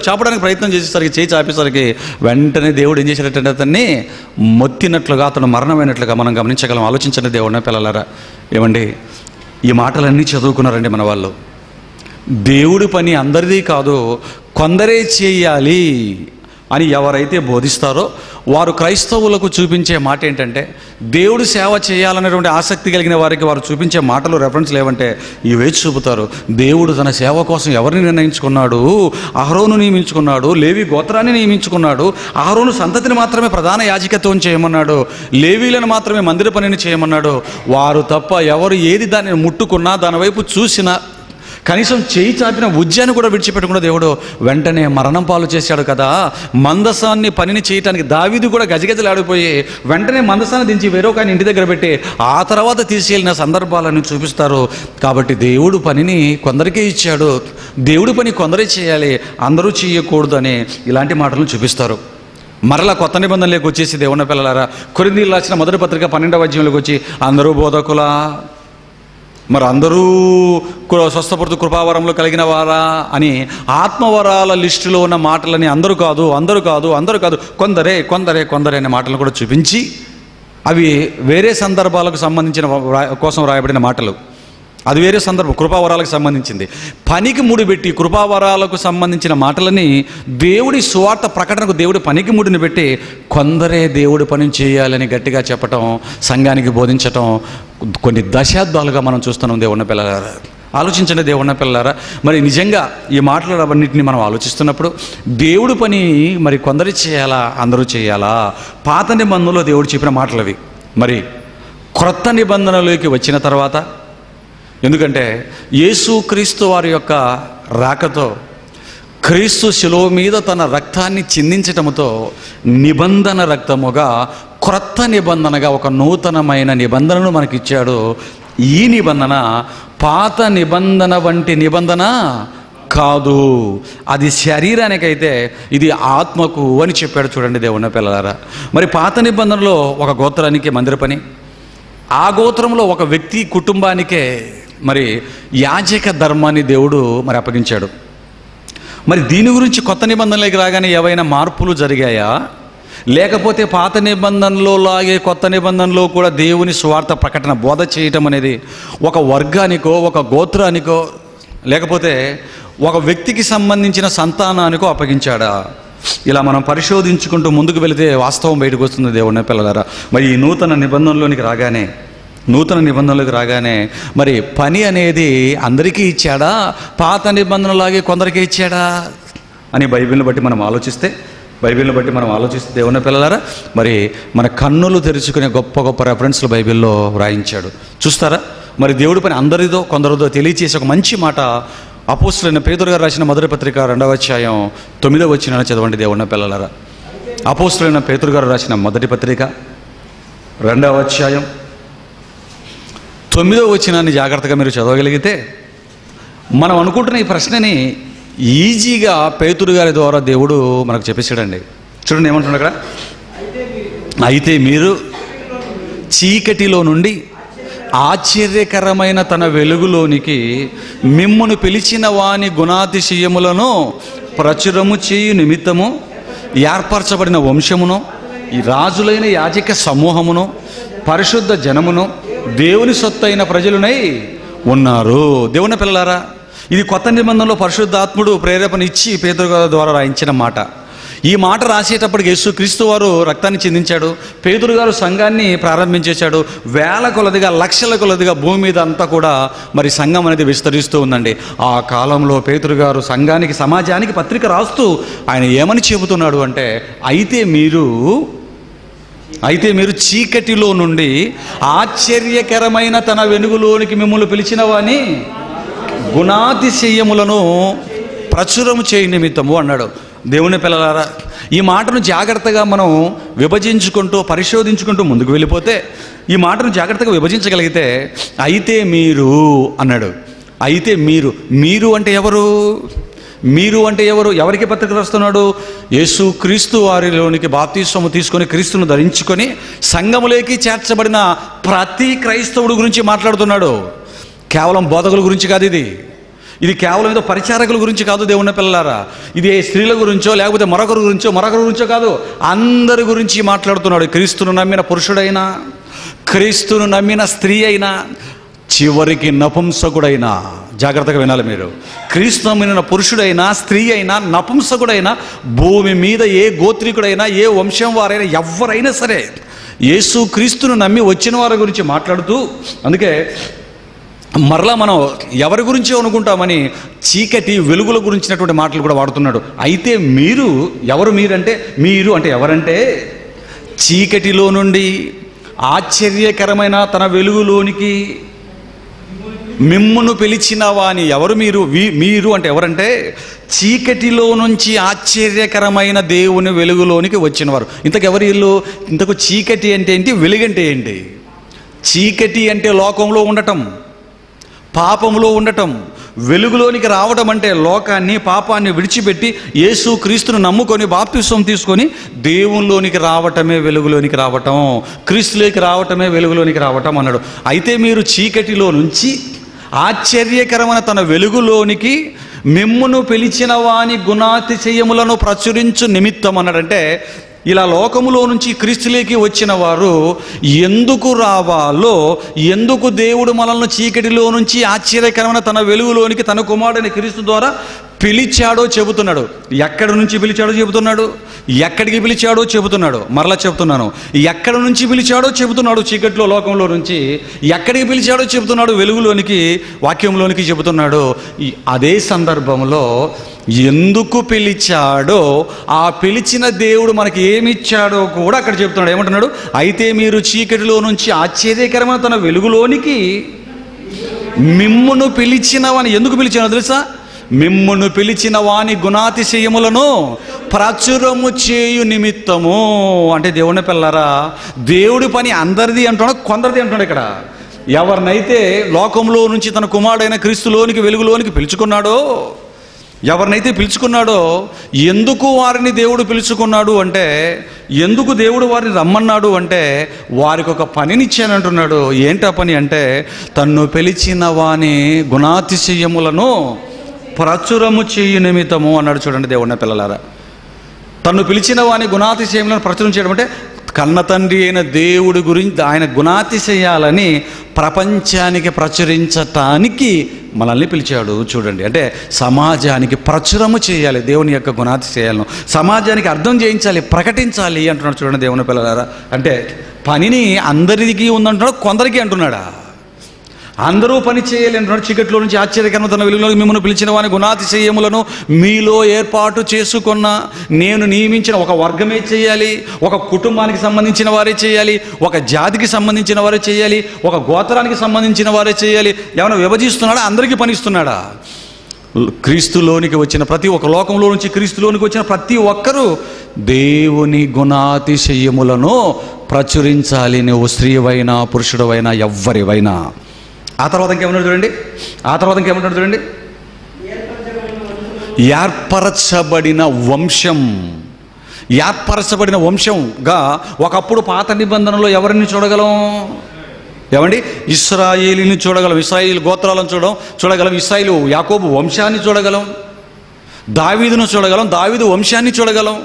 చాపడానికి ప్రయత్నం చేసేసరికి చెయ్యి చాపేసరికి వెంటనే దేవుడు ఏం చేశాడంటే అతన్ని మొత్తినట్లుగా, అతను మరణమైనట్లుగా మనం గమనించగలం. ఆలోచించండి దేవుడిని పిల్లలారా. ఏమండి ఈ మాటలన్నీ చదువుకున్నారండి మన వాళ్ళు. దేవుడి పని అందరిది కాదు, కొందరే చేయాలి అని ఎవరైతే బోధిస్తారో వారు క్రైస్తవులకు చూపించే మాట ఏంటంటే దేవుడు సేవ చేయాలనేటువంటి ఆసక్తి కలిగిన వారికి వారు చూపించే మాటలు రెఫరెన్స్ లేవంటే ఇవే చూపుతారు. దేవుడు తన సేవ కోసం ఎవరిని నిర్ణయించుకున్నాడు? అహరోను నియమించుకున్నాడు, లేవి గోత్రాన్ని నియమించుకున్నాడు. అహరోను సంతతిని మాత్రమే ప్రధాన యాజకత్వం చేయమన్నాడు, లేవీలను మాత్రమే మందిర పనిని చేయమన్నాడు. వారు తప్ప ఎవరు ఏది దాన్ని ముట్టుకున్నా, దాని వైపు చూసినా, కనీసం చేయి చాపిన ఉజ్జాన్ని కూడా విడిచిపెట్టకుండా దేవుడు వెంటనే మరణం పాలు చేశాడు కదా. మందసాన్ని పనిని చేయటానికి దావీదు కూడా గజగజలాడిపోయి వెంటనే మందసాన్ని దించి వేరొక ఆయన ఇంటి దగ్గర పెట్టి ఆ తర్వాత తీసుకెళ్ళిన సందర్భాలను చూపిస్తారు. కాబట్టి దేవుడు పనిని కొందరికే ఇచ్చాడు, దేవుడి పని కొందరే చేయాలి, అందరూ చేయకూడదు అని ఇలాంటి మాటలను చూపిస్తారు. మరలా కొత్త నిబంధనలోకి వచ్చేసి దేవుని పిల్లలారా, కొరింథీయులకు రాసిన మొదటి పత్రిక 12వ అధ్యాయంలోకి వచ్చి అందరూ బోధకులా, మరి అందరూ స్వస్థపడుతూ కృపావరంలో కలిగిన వారా అని ఆత్మవరాల లిస్టులో ఉన్న మాటలని అందరూ కాదు కొందరే అనే మాటలను కూడా చూపించి అవి వేరే సందర్భాలకు సంబంధించిన కోసం రాయబడిన మాటలు. అది వేరే సందర్భం, కృపావరాలకు సంబంధించింది. పనికి ముడిపెట్టి కృపావరాలకు సంబంధించిన మాటలని దేవుడి సువార్త ప్రకటనకు దేవుడి పనికి ముడిని పెట్టి కొందరే దేవుడి పని చేయాలని గట్టిగా చెప్పటం, సంఘానికి బోధించటం కొన్ని దశాబ్దాలుగా మనం చూస్తున్నాం. దేవుని పిల్లలారా, ఆలోచించండి దేవుని పిల్లలారా. మరి నిజంగా ఈ మాటలన్నింటినీ మనం ఆలోచిస్తున్నప్పుడు దేవుడి పని మరి కొందరు చేయాలా, అందరూ చేయాలా? పాత నిబంధనలో దేవుడు చెప్పిన మాటలు అవి. మరి క్రొత్త నిబంధనలోకి వచ్చిన తర్వాత, ఎందుకంటే యేసుక్రీస్తు వారి యొక్క రాకతో, క్రీస్తు శిలువ మీద తన రక్తాన్ని చిందించటముతో నిబంధన రక్తముగా క్రొత్త నిబంధనగా ఒక నూతనమైన నిబంధనను మనకిచ్చాడు. ఈ నిబంధన పాత నిబంధన వంటి నిబంధన కాదు, అది శరీరానికైతే, ఇది ఆత్మకు అని చెప్పాడు. చూడండి దేవుని పిల్లలారా, మరి పాత నిబంధనలో ఒక గోత్రానికి మందిర పని, ఆ గోత్రంలో ఒక వ్యక్తి కుటుంబానికే మరి యాజక ధర్మాన్ని దేవుడు మరి అప్పగించాడు. మరి దీని గురించి కొత్త నిబంధనలోకి రాగానే ఏవైనా మార్పులు జరిగాయా? లేకపోతే పాత నిబంధనలో లాగే కొత్త నిబంధనలో కూడా దేవుని స్వార్థ ప్రకటన బోధ చేయటం అనేది ఒక వర్గానికో, ఒక గోత్రానికో, లేకపోతే ఒక వ్యక్తికి సంబంధించిన సంతానానికో అప్పగించాడా? ఇలా మనం పరిశోధించుకుంటూ ముందుకు వెళితే వాస్తవం బయటకు వస్తుంది దేవుని పిల్లలారా. మరి ఈ నూతన నిబంధనలోకి రాగానే మరి పని అనేది అందరికీ ఇచ్చాడా, పాత నిబంధనలాగే కొందరికీ ఇచ్చాడా అని బైబిల్ని బట్టి మనం ఆలోచిస్తే దేవుని పిల్లలారా, మరి మన కన్నులు తెరుచుకునే గొప్ప గొప్ప రెఫరెన్స్లు బైబిల్లో వ్రాయించాడు. చూస్తారా, మరి దేవుడి పని అందరిదో కొందరిదో తెలియచేసి ఒక మంచి మాట అపోస్తులైన పేతురు గారు రాసిన మొదటి పత్రిక 2వ అధ్యాయం 9వ వచనాన్ని చదవండి దేవుని పిల్లలారా. అపోస్తులైన పేతురు గారు రాసిన మొదటి పత్రిక 2వ అధ్యాయం 9వ వచనాన్ని జాగ్రత్తగా మీరు చదవగలిగితే మనం అనుకుంటున్న ఈ ప్రశ్నని ఈజీగా పేతురు గారి ద్వారా దేవుడు మనకు చెప్పేసాడండి. చూడండి ఏమంటున్నాడు అక్కడ, అయితే మీరు చీకటిలో నుండి ఆశ్చర్యకరమైన తన వెలుగులోనికి మిమ్మును పిలిచిన వాని గుణాతిశయములను ప్రచురము చేయు నిమిత్తము ఏర్పరచబడిన వంశమును, ఈ రాజులైన యాజక సమూహమును, పరిశుద్ధ జనమును, దేవుని సొత్తైన ప్రజలునై ఉన్నారు. దేవుని పిల్లలారా, ఇది కొత్త నిబంధనలో పరిశుద్ధాత్ముడు ప్రేరేపణ ఇచ్చి పేతురు గారి ద్వారా రాయించిన మాట. ఈ మాట రాసేటప్పటికి యేసుక్రీస్తు వారు రక్తాన్ని చిందించాడు, పేతురు గారు సంఘాన్ని ప్రారంభించేశాడు. వేల కొలదిగా, లక్షల కొలదిగా భూమి మీద అంతా కూడా మరి సంఘం అనేది విస్తరిస్తూ ఉందండి. ఆ కాలంలో పేతురు గారు సంఘానికి, సమాజానికి పత్రిక రాస్తూ ఆయన ఏమని చెబుతున్నాడు అంటే, అయితే మీరు చీకటిలో నుండి ఆశ్చర్యకరమైన తన వెలుగులోనికి మిమ్మల్ని పిలిచిన వాని గుణాతిశయములను ప్రచురము చేయ నిమిత్తము అన్నాడు. దేవుని పిల్లలారా, ఈ మాటను జాగ్రత్తగా మనం విభజించుకుంటూ పరిశోధించుకుంటూ ముందుకు వెళ్ళిపోతే, ఈ మాటను జాగ్రత్తగా విభజించగలిగితే, అయితే మీరు అన్నాడు. అయితే మీరు అంటే ఎవరు? ఎవరికి పత్రిక రాస్తున్నాడు? యేసుక్రీస్తు వారిలోనికి బాప్తిస్మము తీసుకొని క్రీస్తును ధరించుకొని సంఘములోకి చేర్చబడిన ప్రతి క్రైస్తవుడు గురించి మాట్లాడుతున్నాడు. కేవలం బోధకుల గురించి కాదు ఇది కేవలం ఏదో పరిచారకుల గురించి కాదు దేవుని పిల్లలారా. ఇది స్త్రీల గురించో లేకపోతే మరొకరి గురించో కాదు, అందరి గురించి మాట్లాడుతున్నాడు. క్రీస్తును నమ్మిన పురుషుడైనా, క్రీస్తును నమ్మిన స్త్రీ అయినా, చివరికి నపుంసకుడైనా, జాగ్రత్తగా వినాలి మీరు, క్రీస్తు నమ్మిన పురుషుడైనా, స్త్రీ అయినా, నపుంసకుడైనా, భూమి మీద ఏ గోత్రికుడైనా, ఏ వంశం వారైనా, ఎవరైనా సరే యేసు క్రీస్తును నమ్మి వచ్చిన వారి గురించి మాట్లాడుతూ, అందుకే మరలా మనం ఎవరి గురించి అనుకుంటామని చీకటి వెలుగుల గురించినటువంటి మాటలు కూడా వాడుతున్నాడు. అయితే మీరు అంటే ఎవరంటే, చీకటిలో నుండి ఆశ్చర్యకరమైన తన వెలుగులోనికి మిమ్మును పిలిచిన వాని ఎవరు? మీరు అంటే ఎవరంటే, చీకటిలో నుంచి ఆశ్చర్యకరమైన దేవుని వెలుగులోనికి వచ్చినవారు. ఇంతకెవరు వీళ్ళు? ఇంతకు చీకటి అంటే ఏంటి, వెలుగంటే ఏంటి? చీకటి అంటే లోకంలో ఉండటం, పాపంలో ఉండటం. వెలుగులోనికి రావటం అంటే లోకాన్ని, పాపాన్ని విడిచిపెట్టి యేసు క్రీస్తును నమ్ముకొని బాప్తిస్మం తీసుకొని దేవునిలోనికి రావటమే వెలుగులోనికి రావటం, క్రీస్తులోకి రావటమే వెలుగులోనికి రావటం అన్నాడు. అయితే మీరు చీకటిలో నుంచి ఆశ్చర్యకరమైన తన వెలుగులోనికి మిమ్మును పిలిచిన వాని గుణాతిశయములను ప్రచురించు నిమిత్తం అన్నాడంటే, ఇలా లోకములో నుంచి క్రీస్తులోకి వచ్చిన వారు ఎందుకు రావాలో, ఎందుకు దేవుడు మనల్ని చీకటిలో నుంచి ఆశ్చర్యకరమైన తన వెలుగులోనికి తన కుమారుడైన క్రీస్తు ద్వారా పిలిచాడో చెబుతున్నాడు. ఎక్కడి నుంచి పిలిచాడో చెబుతున్నాడు, ఎక్కడికి పిలిచాడో చెబుతున్నాడు. మరలా చెబుతున్నాను, ఎక్కడి నుంచి పిలిచాడో చెబుతున్నాడు. చీకట్లో లోకంలో నుంచి ఎక్కడికి పిలిచాడో చెబుతున్నాడు, వెలుగులోనికి, వాక్యంలోనికి చెబుతున్నాడు. అదే సందర్భంలో ఎందుకు పిలిచాడో, ఆ పిలిచిన దేవుడు మనకి ఏమిచ్చాడో కూడా అక్కడ చెప్తున్నాడు. ఏమంటున్నాడు? అయితే మీరు చీకటిలో నుంచి ఆశ్చర్యకరమైన తన వెలుగులోనికి మిమ్మును పిలిచినవని. ఎందుకు పిలిచానో తెలుసా? మిమ్మును పిలిచిన వాని గుణాతిశయములను ప్రచురము చేయు నిమిత్తము. అంటే దేవుని పిల్లరా, దేవుడి పని అందరిది అంటున్నాడు, కొందరిది అంటున్నాడు. ఇక్కడ ఎవరినైతే లోకంలో నుంచి తన కుమారుడైన క్రీస్తులోనికి, వెలుగులోనికి పిలుచుకున్నాడో, ఎవరినైతే పిలుచుకున్నాడో, ఎందుకు వారిని దేవుడు పిలుచుకున్నాడు అంటే, ఎందుకు దేవుడు వారిని రమ్మన్నాడు అంటే, వారికి ఒక పనినిచ్చానంటున్నాడు. ఏంటా పని అంటే, తన్ను పిలిచిన వాని గుణాతిశయములను ప్రచురము చేయు నిమిత్తము అన్నాడు. చూడండి దేవుడిన పిల్లలారా, తన్ను పిలిచిన వాని గుణాతిశయములను ప్రచురం చేయడం అంటే కన్న తండ్రి అయిన దేవుడి గురించి ఆయన గుణాతిశయాలని ప్రపంచానికి ప్రచురించటానికి మనల్ని పిలిచాడు. చూడండి, అంటే సమాజానికి ప్రచురము చేయాలి దేవుని యొక్క గుణాతిశయాలను, సమాజానికి అర్థం చేయించాలి, ప్రకటించాలి అంటున్నాడు. చూడండి దేవుని పిల్లలారా, అంటే పనిని అందరికీ ఉందంటున్నాడు, కొందరికి అంటున్నాడా? అందరూ పని చేయాలి అంటున్నాడు. చీకట్లో నుంచి ఆశ్చర్యకరమైన తన వెలుగులోకి మిమ్మల్ని పిలిచిన వాని గుణాతిశయములను మీలో ఏర్పాటు చేసుకున్న, నేను నియమించిన ఒక వర్గమే చేయాలి, ఒక కుటుంబానికి సంబంధించిన వారే చేయాలి, ఒక జాతికి సంబంధించిన వారే చేయాలి, ఒక గోత్రానికి సంబంధించిన వారే చేయాలి. ఏమైనా విభజిస్తున్నాడా? అందరికీ పనిస్తున్నాడా? క్రీస్తులోనికి వచ్చిన ప్రతి ఒక్క, లోకంలో నుంచి క్రీస్తులోనికి వచ్చిన ప్రతి ఒక్కరూ దేవుని గుణాతిశయములను ప్రచురించాలి. నువ్వు స్త్రీవైనా పురుషుడవైనా ఎవ్వరివైనా. ఆ తర్వాత ఇంకేమన్నాడు చూడండి, ఏర్పరచబడిన వంశం. ఏర్పరచబడిన వంశంగా ఒకప్పుడు పాత నిబంధనలో ఎవరిని చూడగలం? ఏమండి? ఇశ్రాయేలుని చూడగలం, ఇశ్రాయేలు గోత్రాలను చూడగలం, ఇశ్రాయేలు యాకోబు వంశాన్ని చూడగలం, దావీదును చూడగలం, దావీదు వంశాన్ని చూడగలం.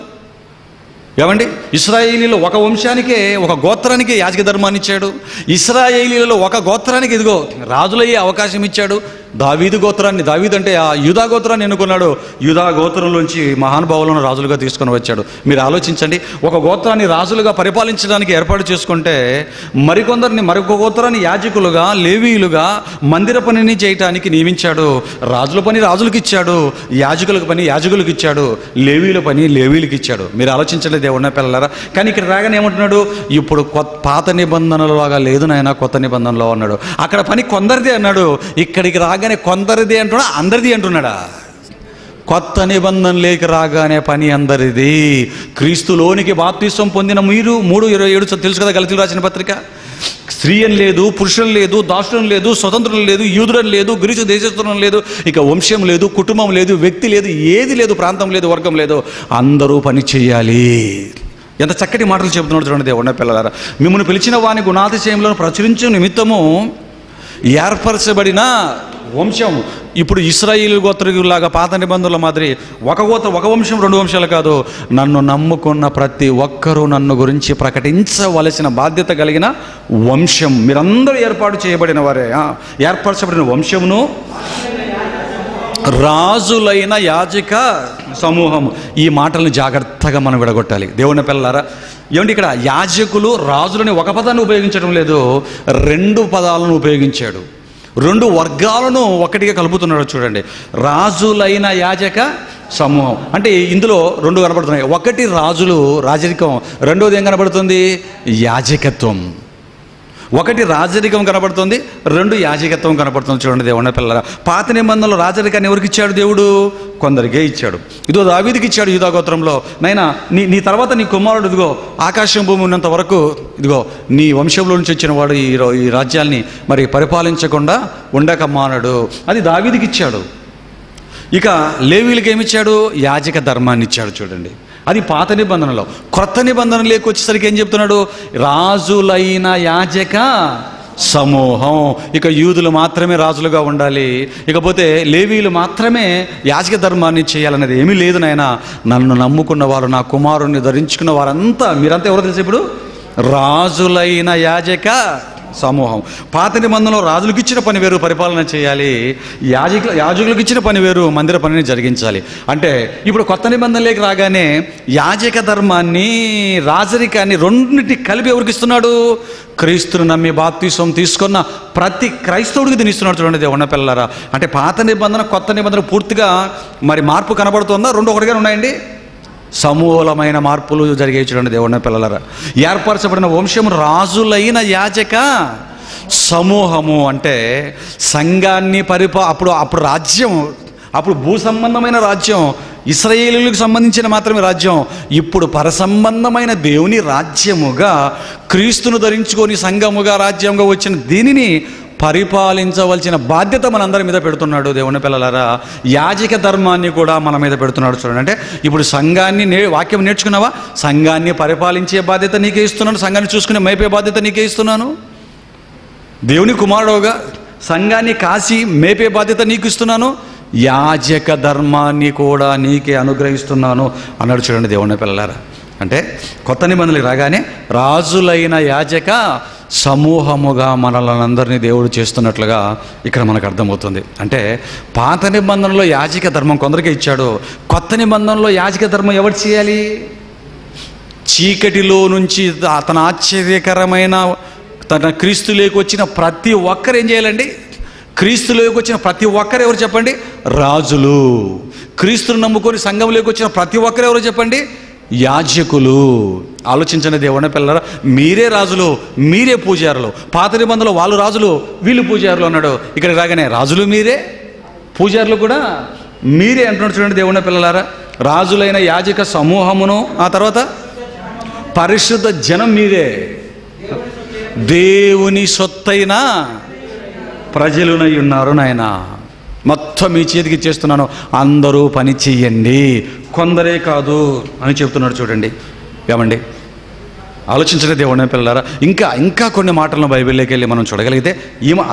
ఏమండి? ఇశ్రాయేలీలో ఒక వంశానికే, ఒక గోత్రానికి యాజక ధర్మాన్ని ఇచ్చాడు. ఇశ్రాయేలీలలో ఒక గోత్రానికి ఇదిగో రాజులయ్యే అవకాశం ఇచ్చాడు. దావీదు గోత్రాన్ని, దావీదు అంటే ఆ యూదా గోత్రాన్ని ఎన్నుకున్నాడు. యూదా గోత్రంలోంచి మహానుభావులను రాజులుగా తీసుకొని వచ్చాడు. మీరు ఆలోచించండి, ఒక గోత్రాన్ని రాజులుగా పరిపాలించడానికి ఏర్పాటు చేసుకుంటే మరికొందరిని, మరొక గోత్రాన్ని యాజకులుగా, లేవీయులుగా మందిర పనిని చేయటానికి నియమించాడు. రాజుల పని రాజులకు ఇచ్చాడు, యాజకులకు పని యాజకులకు ఇచ్చాడు, లేవీయుల పని లేవీయులకు ఇచ్చాడు. మీరు ఆలోచించండి దేవుడిన పిల్లలారా. కానీ ఇక్కడ రాగానే ఏమంటున్నాడు? ఇప్పుడు పాత నిబంధనలాగా లేదు నాయన, కొత్త నిబంధనలో అన్నాడు. అక్కడ పని కొందరిదే అన్నాడు, ఇక్కడికి రాగానే కొందరిది అంటున్నా, అందరిది అంటున్నాడా? కొత్త నిబంధనలోకి రాగానే పని అందరిది. క్రీస్తులోనికి బాప్తిసం పొందిన మీరు 3:27 తెలుసు కదా, గలతీయులకు రాసిన పత్రిక. స్త్రీ అని లేదు, పురుషులు లేదు, దాసులను లేదు, స్వతంత్రం లేదు, యూదులను లేదు, గ్రీసు దేశస్థులను లేదు, ఇక వంశం లేదు, కుటుంబం లేదు, వ్యక్తి లేదు, ఏది లేదు, ప్రాంతం లేదు, వర్గం లేదు, అందరూ పని చేయాలి. ఎంత చక్కటి మాటలు చెబుతున్నాడు చూడండి దేవుని పిల్లలారా. మిమ్మల్ని పిలిచిన వాని గుణాతిశయంలో ప్రచురించే నిమిత్తము ఏర్పరచబడిన వంశం. ఇప్పుడు ఇశ్రాయేలు గోత్రులాగా పాత నిబంధనల మాదిరి ఒక గోత్రం, ఒక వంశం, 2 వంశాలు కాదు. నన్ను నమ్ముకున్న ప్రతి ఒక్కరూ నన్ను గురించి ప్రకటించవలసిన బాధ్యత కలిగిన వంశం. మీరందరూ ఏర్పాటు చేయబడిన వారే. ఏర్పరచబడిన వంశమును, రాజులైన యాజక సమూహం. ఈ మాటలను జాగ్రత్తగా మనం విడగొట్టాలి దేవుని పిల్లలారా. ఏమంటే ఇక్కడ యాజకులు, రాజులని ఒక పదాన్ని ఉపయోగించడం లేదు, 2 పదాలను ఉపయోగించాడు. 2 వర్గాలను ఒకటిగా కలుపుతున్నాడు. చూడండి, రాజులైన యాజక సమూహం అంటే ఇందులో 2 కనబడుతున్నాయి. ఒకటి రాజులు, రాజరికం. రెండోది ఏం కనబడుతుంది? యాజకత్వం. ఒకటి రాజరికం కనబడుతుంది, 2 యాజకత్వం కనబడుతుంది. చూడండి దేవుని పిల్లరా, పాత నిబంధనలో రాజరికాన్ని ఎవరికి ఇచ్చాడు? దేవుడు కొందరికే ఇచ్చాడు. ఇదిగో దావీదుకి ఇచ్చాడు యూదా గోత్రంలో, నైనా నీ తర్వాత నీ కుమారుడు ఇదిగో ఆకాశం భూమి ఉన్నంత వరకు ఇదిగో నీ వంశంలో నుంచి వచ్చిన వాడు ఈ రాజ్యాన్ని మరి పరిపాలించకుండా ఉండక మానడు. అది దావీదుకి ఇచ్చాడు. ఇక లేవీయులకు ఏమిచ్చాడు? యాజక ధర్మాన్ని ఇచ్చాడు. చూడండి, అది పాత నిబంధనలో. క్రొత్త నిబంధనలోకి వచ్చేసరికి ఏం చెప్తున్నాడు? రాజులైన యాజక సమూహం. ఇక యూదులు మాత్రమే రాజులుగా ఉండాలి, ఇకపోతే లేవీయులు మాత్రమే యాజక ధర్మాన్ని చేయాలనేది ఏమీ లేదు నాయన. నన్ను నమ్ముకున్న వారు, నా కుమారుణ్ణి ధరించుకున్న వారంతా, మీరంతా ఎవరో తెలుసు ఇప్పుడు, రాజులైన యాజక సమూహం. పాత నిబంధనలో రాజులకు ఇచ్చిన పని వేరు, పరిపాలన చేయాలి. యాజకులకు ఇచ్చిన పని వేరు, మందిర పనిని జరిగించాలి. అంటే ఇప్పుడు కొత్త నిబంధనలోకి రాగానే యాజక ధర్మాన్ని, రాజరికాన్ని రెండింటి కలిపి ఎవరికి ఇస్తున్నాడు? క్రీస్తును నమ్మి బాప్తిసం తీసుకున్న ప్రతి క్రైస్తవుడికి దీన్ని ఇస్తున్నాడు. చూడండి దేవుని పిల్లలారా, అంటే పాత నిబంధన కొత్త నిబంధన పూర్తిగా మరి మార్పు కనబడుతుందా? రెండు ఒకటిగా ఉన్నాయండి. సమూలమైన మార్పులు జరిగేవి. చూడండి దేవుని పిల్లలారా, ఏర్పరచబడిన వంశము రాజులైన యాజక సమూహము. అంటే సంఘాన్ని అప్పుడు రాజ్యం, అప్పుడు భూ సంబంధమైన రాజ్యం, ఇశ్రాయేలీయులకు సంబంధించిన మాత్రమే రాజ్యం. ఇప్పుడు పరసంబంధమైన దేవుని రాజ్యముగా, క్రీస్తును ధరించుకొని సంఘముగా, రాజ్యంగా వచ్చిన దీనిని పరిపాలించవలసిన బాధ్యత మనందరి మీద పెడుతున్నాడు దేవుని పిల్లలారా. యాజక ధర్మాన్ని కూడా మన మీద పెడుతున్నాడు. చూడండి, అంటే ఇప్పుడు సంఘాన్ని వాక్యం నేర్చుకున్నావా? సంఘాన్ని పరిపాలించే బాధ్యత నీకే ఇస్తున్నాను, సంఘాన్ని చూసుకునే మేపే బాధ్యత నీకే ఇస్తున్నాను. దేవుని కుమారుడుగా సంఘాన్ని కాసి మేపే బాధ్యత నీకు ఇస్తున్నాను, యాజక ధర్మాన్ని కూడా నీకే అనుగ్రహిస్తున్నాను అన్నాడు. చూడండి దేవుని పిల్లలారా, అంటే కొత్త నిబంధనలకు రాగానే రాజులైన యాజక సమూహముగా మనల్ని అందరినీ దేవుడు చేస్తున్నట్లుగా ఇక్కడ మనకు అర్థమవుతుంది. అంటే పాత నిబంధనలో యాజక ధర్మం కొందరికే ఇచ్చాడు, కొత్త నిబంధనలో యాజక ధర్మం ఎవరు చేయాలి? చీకటిలో నుంచి తన ఆశ్చర్యకరమైన తన క్రీస్తులోకి వచ్చిన ప్రతి ఒక్కరు ఏం చేయాలండి? క్రీస్తులోకి వచ్చిన ప్రతి ఒక్కరు ఎవరు చెప్పండి? రాజులు. క్రీస్తును నమ్ముకొని సంఘంలోకి వచ్చిన ప్రతి ఒక్కరు ఎవరు చెప్పండి? యాజకులు. ఆలోచించండి దేవుని పిల్లరా, మీరే రాజులు, మీరే పూజారులు. పాత నిబంధనలో వాళ్ళు రాజులు, వీళ్ళు పూజారులు అన్నాడు. ఇక్కడ రాగానే రాజులు మీరే, పూజారులు కూడా మీరే అంటున్నాడు. చూడండి దేవుని పిల్లలారా, రాజులైన యాజక సమూహమును, ఆ తర్వాత పరిశుద్ధ జనం మీరే, దేవుని సొత్తైన ప్రజలునై ఉన్నారు నాయన. మొత్తం మీ చేతికి ఇచ్చేస్తున్నాను, అందరూ పని చెయ్యండి, కొందరే కాదు అని చెప్తున్నాడు. చూడండి ఏమండి, ఆలోచించండి దేవుని పిల్లలారా. ఇంకా కొన్ని మాటలను బైబిల్లోకి వెళ్ళి మనం చూడగలిగితే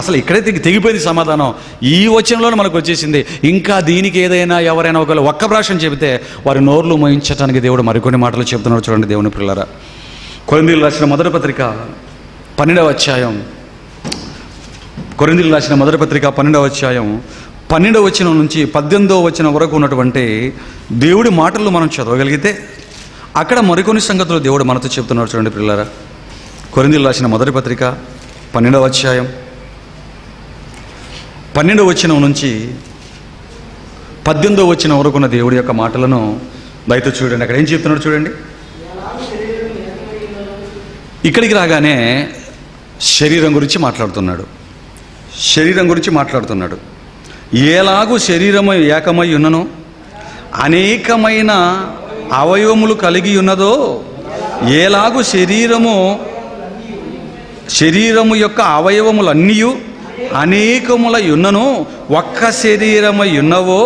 అసలు ఇక్కడే తెగిపోయింది సమాధానం. ఈ వచనంలోనే మనకు వచ్చేసింది. ఇంకా దీనికి ఏదైనా ఎవరైనా ఒకవేళ ఒక్క భాషను చెబితే వారి నోర్లు మోయించడానికి దేవుడు మరికొన్ని మాటలు చెప్తున్నాడు. చూడండి దేవుని పిల్లలారా, కొరింథీయులకు రాసిన మొదటి పత్రిక 12వ అధ్యాయం, కొరింథీయులకు రాసిన మొదటి పత్రిక 12వ అధ్యాయం 12వ వచనం నుంచి 18వ వచనం వరకు ఉన్నటువంటి దేవుడి మాటలు మనం చదవగలిగితే అక్కడ మరికొన్ని సంగతులు దేవుడు మనతో చెప్తున్నాడు. చూడండి పిల్లలారా, కొరింథీయులకు రాసిన మొదటి పత్రిక 12వ అధ్యాయం 12వ వచనం నుంచి 18వ వచనం వరకు ఉన్న దేవుడి యొక్క మాటలను దయతో చూడండి. అక్కడ ఏం చెప్తున్నాడు చూడండి. ఇక్కడికి రాగానే శరీరం గురించి మాట్లాడుతున్నాడు. శరీరం గురించి మాట్లాడుతున్నాడు. ఏలాగు శరీరము ఏకమై ఉన్నను అనేకమైన అవయవములు కలిగి ఉన్నదో, ఏలాగు శరీరము యొక్క అవయవములన్నీ అనేకములై ఉన్నను ఒక్క శరీరమై ఉన్నవో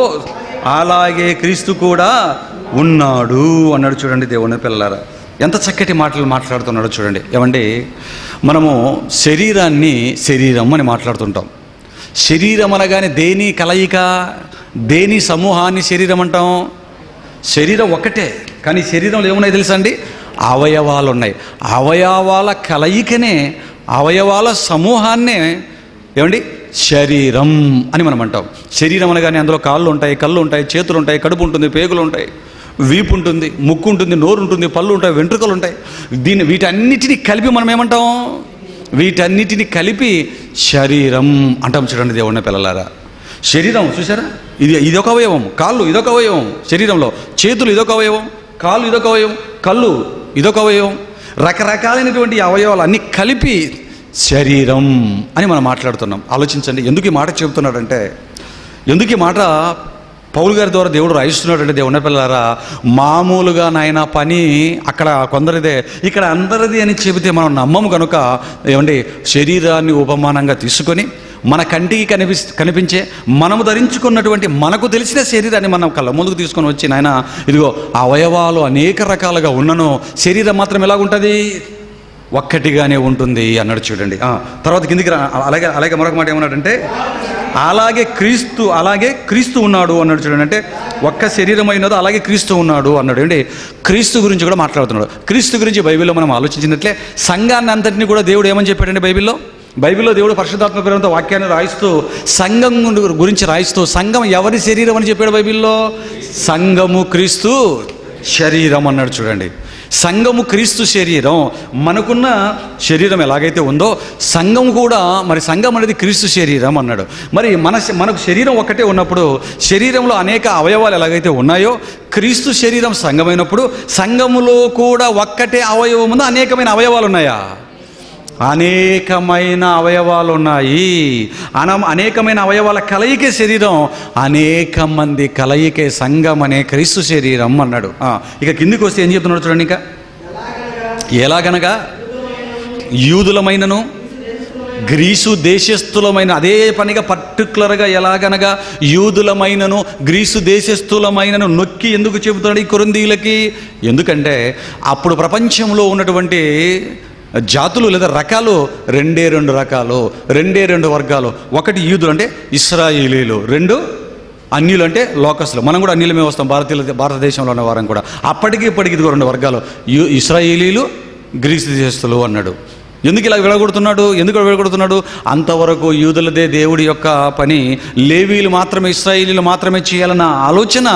అలాగే క్రీస్తు కూడా ఉన్నాడు అన్నాడు. చూడండి దేవుని పిల్లలారా, ఎంత చక్కటి మాటలు మాట్లాడుతున్నాడో చూడండి. ఏమండి, మనము శరీరాన్ని శరీరం అని మాట్లాడుతుంటాం. శరీరం అనగానే దేని కలయిక, దేని సమూహాన్ని శరీరం అంటాం? శరీరం ఒక్కటే, కానీ శరీరంలో ఏమున్నాయి తెలుసా అండి? అవయవాలు ఉన్నాయి. అవయవాల కలయికనే, అవయవాల సమూహాన్నే ఏమండి శరీరం అని మనం అంటాం. శరీరం అనగానే అందులో కాళ్ళు ఉంటాయి, కళ్ళు ఉంటాయి, చేతులు ఉంటాయి, కడుపు ఉంటుంది, పేగులు ఉంటాయి, వీపు ఉంటుంది, ముక్కు ఉంటుంది, నోరు ఉంటుంది, పళ్ళు ఉంటాయి, వెంట్రుకలు ఉంటాయి. వీటన్నిటిని కలిపి మనం ఏమంటాం? వీటన్నిటిని కలిపి శరీరం అంటాం. చూడండి దేవుని పిల్లలారా, శరీరం చూసారా, ఇదొక అవయవం, కాళ్ళు ఇదొక అవయవం శరీరంలో, చేతులు ఇదొక అవయవం, కాళ్ళు ఇదొక అవయవం, కళ్ళు ఇదొక అవయవం, రకరకాలైనటువంటి అవయవాలు అన్నీ కలిపి శరీరం అని మనం మాట్లాడుతున్నాం. ఆలోచించండి, ఎందుకు ఈ మాట చెబుతున్నాడంటే, ఎందుకు ఈ మాట పౌలు గారి ద్వారా దేవుడు రాయిస్తున్నాడంటే, దేవుని పిల్లలారా, మామూలుగా నాయన పని అక్కడ కొందరిదే, ఇక్కడ అందరిది అని చెబితే మనం నమ్మము కనుక ఏమండి శరీరాన్ని ఉపమానంగా తీసుకొని మన కంటికి కనిపించే మనము ధరించుకున్నటువంటి మనకు తెలిసిన శరీరాన్ని మనం కళ్ళ ముందుకు తీసుకొని వచ్చి, నాయన ఇదిగో అవయవాలు అనేక రకాలుగా ఉన్నను, శరీరం మాత్రం ఎలాగుంటుంది? ఒక్కటిగానే ఉంటుంది అన్నాడు చూడండి. తర్వాత కిందికి అలాగే అలాగే మరొక మాట ఏమన్నాడంటే అలాగే క్రీస్తు ఉన్నాడు అన్నాడు చూడండి. అంటే ఒక్క శరీరం అయినదో అలాగే క్రీస్తు ఉన్నాడు అన్నాడు. అంటే క్రీస్తు గురించి కూడా మాట్లాడుతున్నాడు. క్రీస్తు గురించి బైబిల్లో మనం ఆలోచించినట్లే సంఘాన్ని అంతటిని కూడా దేవుడు ఏమని చెప్పాడండి బైబిల్లో దేవుడు పరిశుద్ధాత్మ ప్రేరణతో వాక్యాన్ని రాయిస్తూ సంఘం గురించి రాయిస్తూ సంఘం ఎవరి శరీరం అని చెప్పాడు బైబిల్లో? సంఘము క్రీస్తు శరీరం అన్నాడు చూడండి. సంఘము క్రీస్తు శరీరం. మనకున్న శరీరం ఎలాగైతే ఉందో సంఘం కూడా, మరి సంఘం అనేది క్రీస్తు శరీరం అన్నాడు. మరి మనకు శరీరం ఒక్కటే ఉన్నప్పుడు శరీరంలో అనేక అవయవాలు ఎలాగైతే ఉన్నాయో క్రీస్తు శరీరం సంఘమైనప్పుడు సంఘములో కూడా ఒక్కటే అవయవం ఉందో అనేకమైన అవయవాలు ఉన్నాయా? అనేకమైన అవయవాలు ఉన్నాయి. అనేకమైన అవయవాల కలయికే శరీరం, అనేక మంది కలయికే సంఘం అనే క్రీస్తు శరీరం అన్నాడు. ఇక కిందికి వస్తే ఏం చెప్తున్నాడు చూడండి. ఇంకా ఎలాగనగా యూదులమైనను గ్రీసు దేశస్థులమైన, అదే పనిగా పర్టికులర్గా ఎలాగనగా యూదులమైనను గ్రీసు దేశస్థులమైనను నొక్కి ఎందుకు చెబుతున్నాడు ఈ కొరింథీయులకి? ఎందుకంటే అప్పుడు ప్రపంచంలో ఉన్నటువంటి జాతులు లేదా రకాలు రెండే రెండు వర్గాలు. ఒకటి యూదులు అంటే ఇశ్రాయేలీలు, రెండు అన్యులు అంటే లోకస్లు. మనం కూడా అన్యులమే వస్తాం భారతదేశంలో ఉన్న వారం కూడా. అప్పటికి ఇప్పటికి ఇదిగో రెండు వర్గాలు, ఇశ్రాయేలీలు గ్రీసు దేశస్తులు అన్నాడు. ఎందుకు ఇలా విడగొడుతున్నాడు? అంతవరకు యూదులదే దేవుడి యొక్క పని, లేవీలు మాత్రమే ఇశ్రాయేలీలు మాత్రమే చేయాలన్న ఆలోచన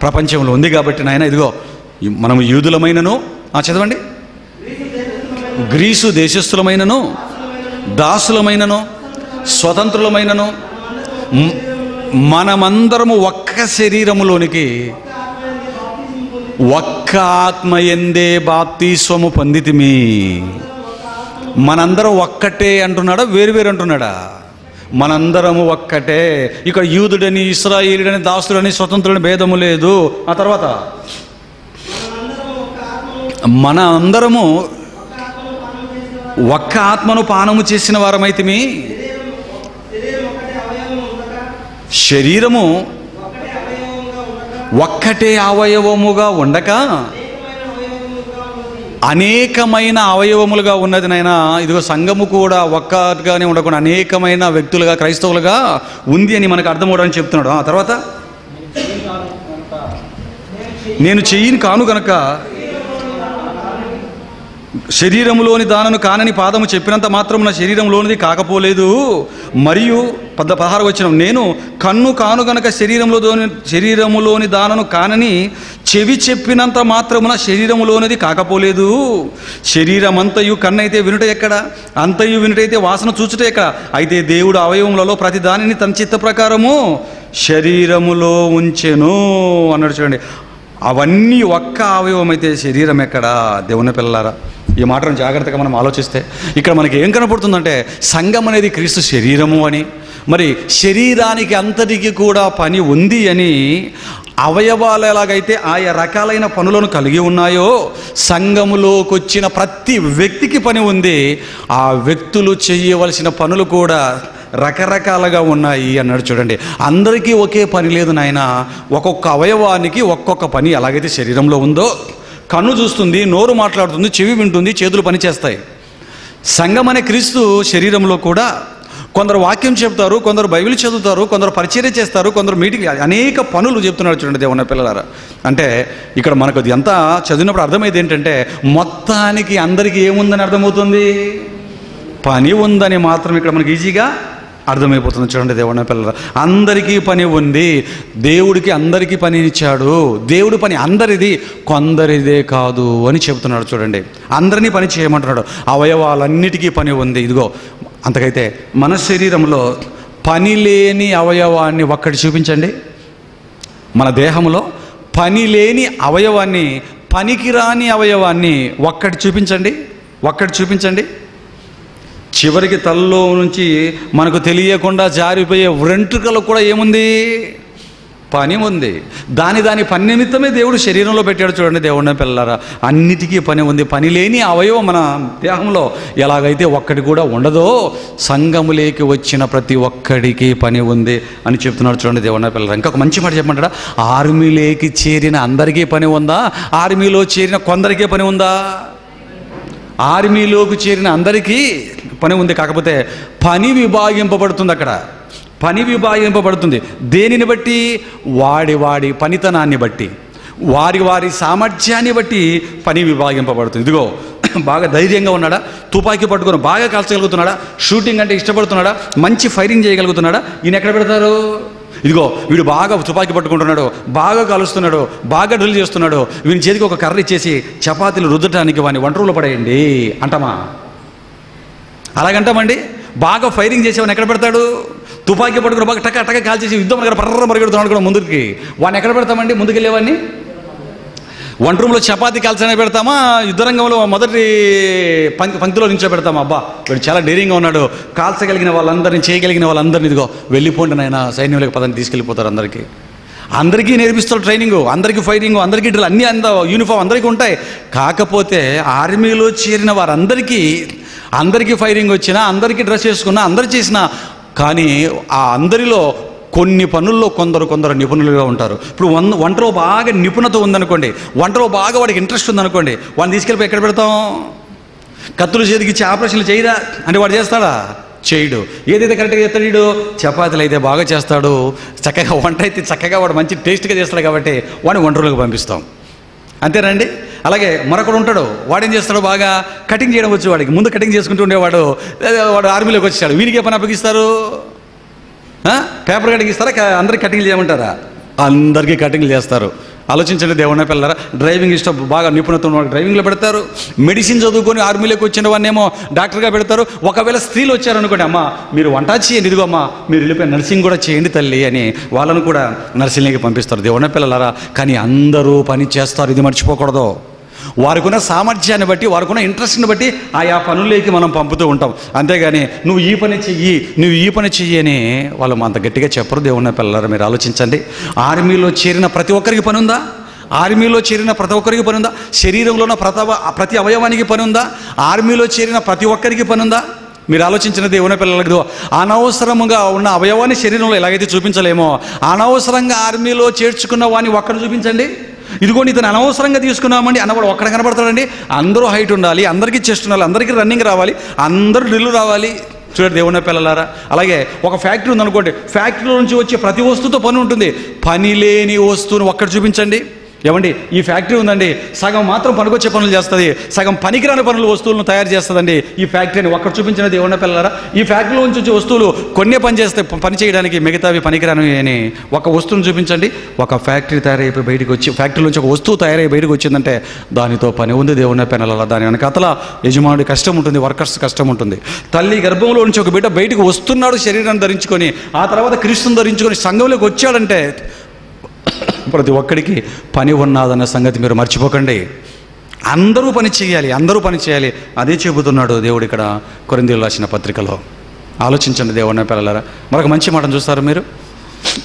ప్రపంచంలో ఉంది. కాబట్టి నాయన ఇదిగో మనం యూదులమైనను చదవండి, గ్రీసు దేశస్థులమైనను దాసులమైనను స్వతంత్రులమైనను మనమందరము ఒక్క శరీరములోనికి ఒక్క ఆత్మయందే బాప్తిస్వము పొందితిమి. మనందరం ఒక్కటే అంటున్నాడా, వేరు అంటున్నాడా? మనందరము ఒక్కటే. ఇక్కడ యూదుడని ఇశ్రాయేలుడని దాసుడని స్వతంత్రుడని భేదము లేదు. ఆ తర్వాత మన అందరము ఒక్క ఆత్మను పానము చేసిన వారమైతిమి. శరీరము ఒక్కటే అవయవముగా ఉండక అనేకమైన అవయవములుగా ఉన్నది నాయనా. ఇదిగో సంఘము కూడా ఒక్కగానే ఉండకుండా అనేకమైన వ్యక్తులుగా క్రైస్తవులుగా ఉంది అని మనకు అర్థమవడానికి చెప్తున్నాడు. ఆ తర్వాత నేను చెయ్యిని కాను గనక శరీరములోని దానను కానని పాదము చెప్పినంత మాత్రం నా శరీరంలోనిది కాకపోలేదు. మరియు 16 వచనం, నేను కన్ను కాను గనక శరీరములోని దానను కానని చెవి చెప్పినంత మాత్రమున శరీరములోనిది కాకపోలేదు. శరీరం అంతయు కన్నైతే వినుట ఎక్కడ? అంతయు వినుటైతే వాసన చూచుట ఎక్కడ? అయితే దేవుడు అవయవములలో ప్రతి దానిని తన చిత్త ప్రకారము శరీరములో ఉంచెను అన్నాడు చూడండి. అవన్నీ ఒక్క అవయవం అయితే శరీరం ఎక్కడా? దేవుని పిల్లలారా, ఈ మాటను జాగ్రత్తగా మనం ఆలోచిస్తే ఇక్కడ మనకి ఏం కనపడుతుందంటే సంఘం అనేది క్రీస్తు శరీరము అని, మరి శరీరానికి అంతటికి కూడా పని ఉంది అని, అవయవాలు ఎలాగైతే ఆయా రకాలైన పనులను కలిగి ఉన్నాయో సంఘములోకి వచ్చిన ప్రతి వ్యక్తికి పని ఉంది. ఆ వ్యక్తులు చేయవలసిన పనులు కూడా రకరకాలుగా ఉన్నాయి అన్నాడు చూడండి. అందరికీ ఒకే పని లేదు నాయన. ఒక్కొక్క అవయవానికి ఒక్కొక్క పని ఎలాగైతే శరీరంలో ఉందో, కన్ను చూస్తుంది, నోరు మాట్లాడుతుంది, చెవి వింటుంది, చేతులు పనిచేస్తాయి. సంఘం అనే క్రీస్తు శరీరంలో కూడా కొందరు వాక్యం చెప్తారు, కొందరు బైబిల్ చదువుతారు, కొందరు పరిచర్య చేస్తారు, కొందరు మీటింగ్, అనేక పనులు చెప్తున్నారు చూడండి దేవుని పిల్లలారా. అంటే ఇక్కడ మనకు అది ఎంత చదివినప్పుడు అర్థమైంది ఏంటంటే మొత్తానికి అందరికీ ఏముందని అర్థమవుతుంది, పని ఉందని మాత్రం ఇక్కడ మనకి ఈజీగా అర్థమైపోతుంది చూడండి దేవుని పిల్లల. అందరికీ పని ఉంది. దేవుడికి అందరికీ పని ఇచ్చాడు. దేవుడి పని అందరిది, కొందరిదే కాదు అని చెబుతున్నాడు చూడండి. అందరినీ పని చేయమంటున్నాడు. అవయవాలన్నిటికీ పని ఉంది. ఇదిగో అంతకైతే మన శరీరంలో పని లేని అవయవాన్ని ఒక్కటి చూపించండి. మన దేహంలో పని లేని అవయవాన్ని, పనికిరాని అవయవాన్ని ఒక్కటి చూపించండి. చివరికి తలలో నుంచి మనకు తెలియకుండా జారిపోయే వెంట్రుకలు కూడా ఏముంది, పని ఉంది. దాని పని నిమిత్తమే దేవుడు శరీరంలో పెట్టాడు చూడండి దేవుడిని పిల్లలారా. అన్నిటికీ పని ఉంది. పని లేని అవయవం మన దేహంలో ఎలాగైతే ఒక్కటి కూడా ఉండదో సంఘములోకి వచ్చిన ప్రతి ఒక్కడికి పని ఉంది అని చెప్తున్నాడు చూడండి దేవుడిని పిల్లలారా. ఇంకొక మంచి మాట చెప్పమంటారా? ఆర్మీలోకి చేరిన అందరికీ పని ఉందా? ఆర్మీలో చేరిన కొందరికే పని ఉందా? ఆర్మీలోకి చేరిన అందరికీ పని ఉంది, కాకపోతే పని విభాగింపబడుతుంది. అక్కడ పని విభాగింపబడుతుంది. దేనిని బట్టి? వాడి పనితనాన్ని బట్టి, వారి సామర్థ్యాన్ని బట్టి పని విభాగింపబడుతుంది. ఇదిగో బాగా ధైర్యంగా ఉన్నాడా, తుపాకీ పట్టుకొని బాగా కాల్చగలుగుతున్నాడా, షూటింగ్ అంటే ఇష్టపడుతున్నాడా, మంచి ఫైరింగ్ చేయగలుగుతున్నాడా, ఈయన ఎక్కడ పెడతారు? ఇదిగో వీడు బాగా తుపాకీ పట్టుకుంటున్నాడు, బాగా కాలుస్తున్నాడు, బాగా డ్రిల్ చేస్తున్నాడు, వీని చేతికి ఒక కర్ర ఇచ్చేసి చపాతీలు రుద్దటానికి వాడిని వంట రూమ్లో పడేయండి అంటామా? అలాగంటామండి? బాగా ఫైరింగ్ చేసేవాడిని ఎక్కడ పెడతాడు? తుపాకీ పట్టుకుని బాగా టక టక కాల్చేసి యుద్ధం దగ్గర పర్ర పరిగెడుతున్నాడు కూడా ముందుకి, వాడిని ఎక్కడ పెడతామండి? ముందుకెళ్ళేవాడిని వంట రూమ్లో చపాతీ కాల్చనే పెడతామా, యుద్ధరంగంలో మొదటి పంక్తిలో నుంచో పెడతామా? అబ్బా వీడు చాలా డేరింగ్గా ఉన్నాడు, కాల్చగలిగిన వాళ్ళందరినీ, చేయగలిగిన వాళ్ళందరినీ ఇదిగో వెళ్ళిపోండి నాయన సైన్యంలోకి పదని తీసుకెళ్ళిపోతారు. అందరికీ నేర్పిస్తారు ట్రైనింగు, అందరికీ ఫైరింగు, అందరికీ డ్రిల్, అన్నీ యూనిఫామ్ అందరికీ ఉంటాయి. కాకపోతే ఆర్మీలో చేరిన వారందరికీ ఫైరింగ్ వచ్చినా, అందరికీ డ్రెస్ వేసుకున్నా, అందరు చేసినా, కానీ ఆ అందరిలో కొన్ని పనుల్లో కొందరు నిపుణులుగా ఉంటారు. ఇప్పుడు వంటలో బాగా నిపుణత ఉందనుకోండి, వంటలో బాగా వాడికి ఇంట్రెస్ట్ ఉందనుకోండి, వాడిని తీసుకెళ్ళిపోయి ఎక్కడ పెడతాం? కత్తులు చేతికి ఇచ్చి ఆపరేషన్లు చేయరా అంటే వాడు చేస్తాడా? చేయడు. ఏదైతే కరెక్ట్గా చేస్తాడు వీడు? చపాతీలు అయితే బాగా చేస్తాడు, చక్కగా వంట అయితే చక్కగా వాడు మంచి టేస్ట్గా చేస్తాడు కాబట్టి వాడిని వంటలోకి పంపిస్తాం. అంతేనండి. అలాగే మరొకడు ఉంటాడు, వాడేం చేస్తాడు? బాగా కటింగ్ చేయడం వచ్చు వాడికి, ముందు కటింగ్ చేసుకుంటూ ఉండేవాడు, వాడు ఆర్మీలోకి వచ్చాడు, వీరికి ఏ పని అప్పగిస్తారు? పేపర్ కటింగ్ ఇస్తారా? అందరికి కటింగ్లు చేయమంటారా? అందరికీ కటింగ్లు చేస్తారు. ఆలోచించండి దేవుని పిల్లరా. డ్రైవింగ్ ఇష్టం బాగా నిపుణత ఉన్న డ్రైవింగ్లో పెడతారు. మెడిసిన్ చదువుకొని ఆర్మీలోకి వచ్చిన వాడిని ఏమో డాక్టర్గా పెడతారు. ఒకవేళ స్త్రీలు వచ్చారనుకోండి, అమ్మ మీరు వంట చేయండి, ఇదిగో అమ్మ మీరు వెళ్ళిపోయి నర్సింగ్ కూడా చేయండి తల్లి అని వాళ్ళను కూడా నర్సింగ్కి పంపిస్తారు దేవుని పిల్లలారా. కానీ అందరూ పని చేస్తారు, ఇది మర్చిపోకూడదు. వారికున్న సామర్థ్యాన్ని బట్టి, వారికున్న ఇంట్రెస్ట్ని బట్టి ఆయా పనుల్లోకి మనం పంపుతూ ఉంటాం. అంతేగాని నువ్వు ఈ పని చెయ్యి అని వాళ్ళు అంత గట్టిగా చెప్పరు దేవుని పిల్లలారా. మీరు ఆలోచించండి. ఆర్మీలో చేరిన ప్రతి ఒక్కరికి పని ఉందా? ఆర్మీలో చేరిన ప్రతి ఒక్కరికి పని ఉందా? శరీరంలో ఉన్న ప్రతి అవయవానికి పని ఉందా? ఆర్మీలో చేరిన ప్రతి ఒక్కరికి పని ఉందా? మీరు ఆలోచించిన దేవుని పిల్లలకు అనవసరముగా ఉన్న అవయవాన్ని శరీరంలో ఎలాగైతే చూపించలేమో, అనవసరంగా ఆర్మీలో చేర్చుకున్న వాడిని ఒక్కడు చూపించండి. ఇదిగోండి ఇతను అనవసరంగా తీసుకున్నామండి అన్నవాడు ఒక్కడ కనబడతాడండి. అందరూ హైట్ ఉండాలి, అందరికీ చెస్ట్ ఉండాలి, అందరికీ రన్నింగ్ రావాలి, అందరూ డ్రిల్ రావాలి. చూడండి దేవుని పిల్లలారా. అలాగే ఒక ఫ్యాక్టరీ ఉందనుకోండి, ఫ్యాక్టరీలో నుంచి వచ్చే ప్రతి వస్తువుతో పని ఉంటుంది. పని లేని వస్తువును ఒక్కటి చూపించండి. ఏమండి ఈ ఫ్యాక్టరీ ఉందండి, సగం మాత్రం పనికొచ్చే పనులు చేస్తుంది, సగం పనికిరాని వస్తువులను తయారు చేస్తుందండి ఈ ఫ్యాక్టరీ అని ఒక్కటి చూపించిన దేవుని పిల్లలారా. ఈ ఫ్యాక్టరీలో నుంచి వచ్చే వస్తువులు కొన్నే పని చేయడానికి, మిగతావి పనికిరాని అని ఒక వస్తువును చూపించండి. ఒక ఫ్యాక్టరీ తయారైపోయి బయటకు వచ్చి, ఫ్యాక్టరీ నుంచి ఒక వస్తువు తయారై బయటకు వచ్చిందంటే దానితో పని ఉంది దేవుని పిల్లలారా. దాని వెనకాతల యజమానుడి కష్టం ఉంటుంది, వర్కర్స్ కష్టం ఉంటుంది. తల్లి గర్భంలో నుంచి ఒక బిడ్డ బయటకు వస్తున్నాడు శరీరాన్ని ధరించుకొని, ఆ తర్వాత క్రీస్తుని ధరించుకొని సంఘంలోకి వచ్చాడంటే ప్రతి ఒక్కడికి పని ఉన్నదన్న సంగతి మీరు మర్చిపోకండి. అందరూ పని చేయాలి. అదే చెబుతున్నాడు దేవుడు ఇక్కడ కొరింథీయులకు రాసిన పత్రికలో. ఆలోచించండి దేవుని పిల్లలారా. మరొక మంచి మాటను చూస్తారు మీరు.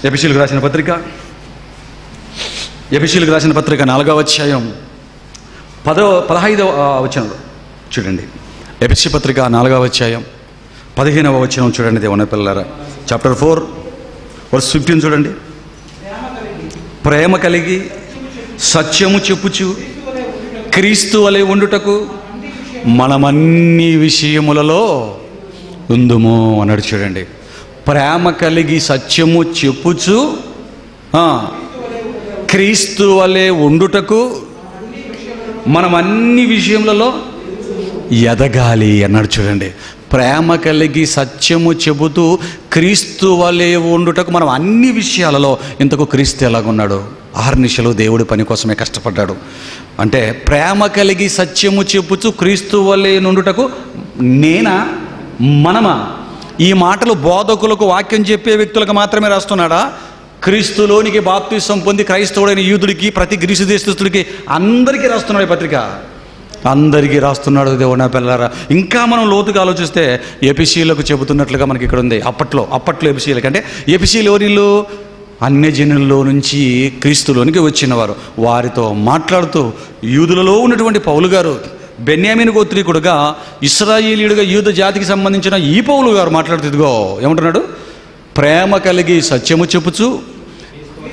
ఎఫెసీయులకు రాసిన పత్రిక 4వ అధ్యాయం 15వ వచనం చూడండి. ఎఫెసీ పత్రిక 4వ అధ్యాయం 15వ వచనం చూడండి దేవుని పిల్లలారా. చాప్టర్ 4 వర్స్ 15 చూడండి. ప్రేమ కలిగి సత్యము చెప్పుచు క్రీస్తు వలె ఉండుటకు మనమన్ని విషయములలో ఉందుము అన్నాడు. చూడండి, ప్రేమ కలిగి సత్యము చెప్పుచు క్రీస్తు వలె ఉండుటకు మనం అన్ని విషయములలో ఎదగాలి అన్నాడు. చూడండి, ప్రేమ కలిగి సత్యము చెబుతూ క్రీస్తు వలె ఉండుటకు మనం అన్ని విషయాలలో. ఇంతకు క్రీస్తు ఎలాగున్నాడు? అహర్నిశలు దేవుడి పని కోసమే కష్టపడ్డాడు. అంటే ప్రేమ కలిగి సత్యము చెప్పుచు క్రీస్తు వలె నుండుటకు మనమా? ఈ మాటలు బోధకులకు, వాక్యం చెప్పే వ్యక్తులకు మాత్రమే రాస్తున్నాడా? క్రీస్తులోనికి బాప్తిసం పొంది క్రైస్తవుడైన యూదుడికి, ప్రతి గ్రీసు దేశస్తుడికి అందరికీ రాస్తున్నాడు ఈ పత్రిక. అందరికీ రాస్తున్నాడు దేవుని పిల్లలారా. ఇంకా మనం లోతుగా ఆలోచిస్తే ఎఫెసీయులకు చెబుతున్నట్లుగా మనకి ఇక్కడ ఉంది. అప్పట్లో ఎఫెసీయులకి అంటే ఎఫెసీయులు ఎవరిల్లు? అన్యజనుల్లో నుంచి క్రీస్తులోనికి వచ్చినవారు. వారితో మాట్లాడుతూ యూదులలో ఉన్నటువంటి పౌలు గారు, బెన్యామీను గోత్రీకుడుగా, ఇశ్రాయేలీయుడుగా యూద జాతికి సంబంధించిన ఈ పౌలు గారు మాట్లాడుతుందిగో ఏమంటున్నాడు? ప్రేమ కలిగి సత్యము చెప్పుచు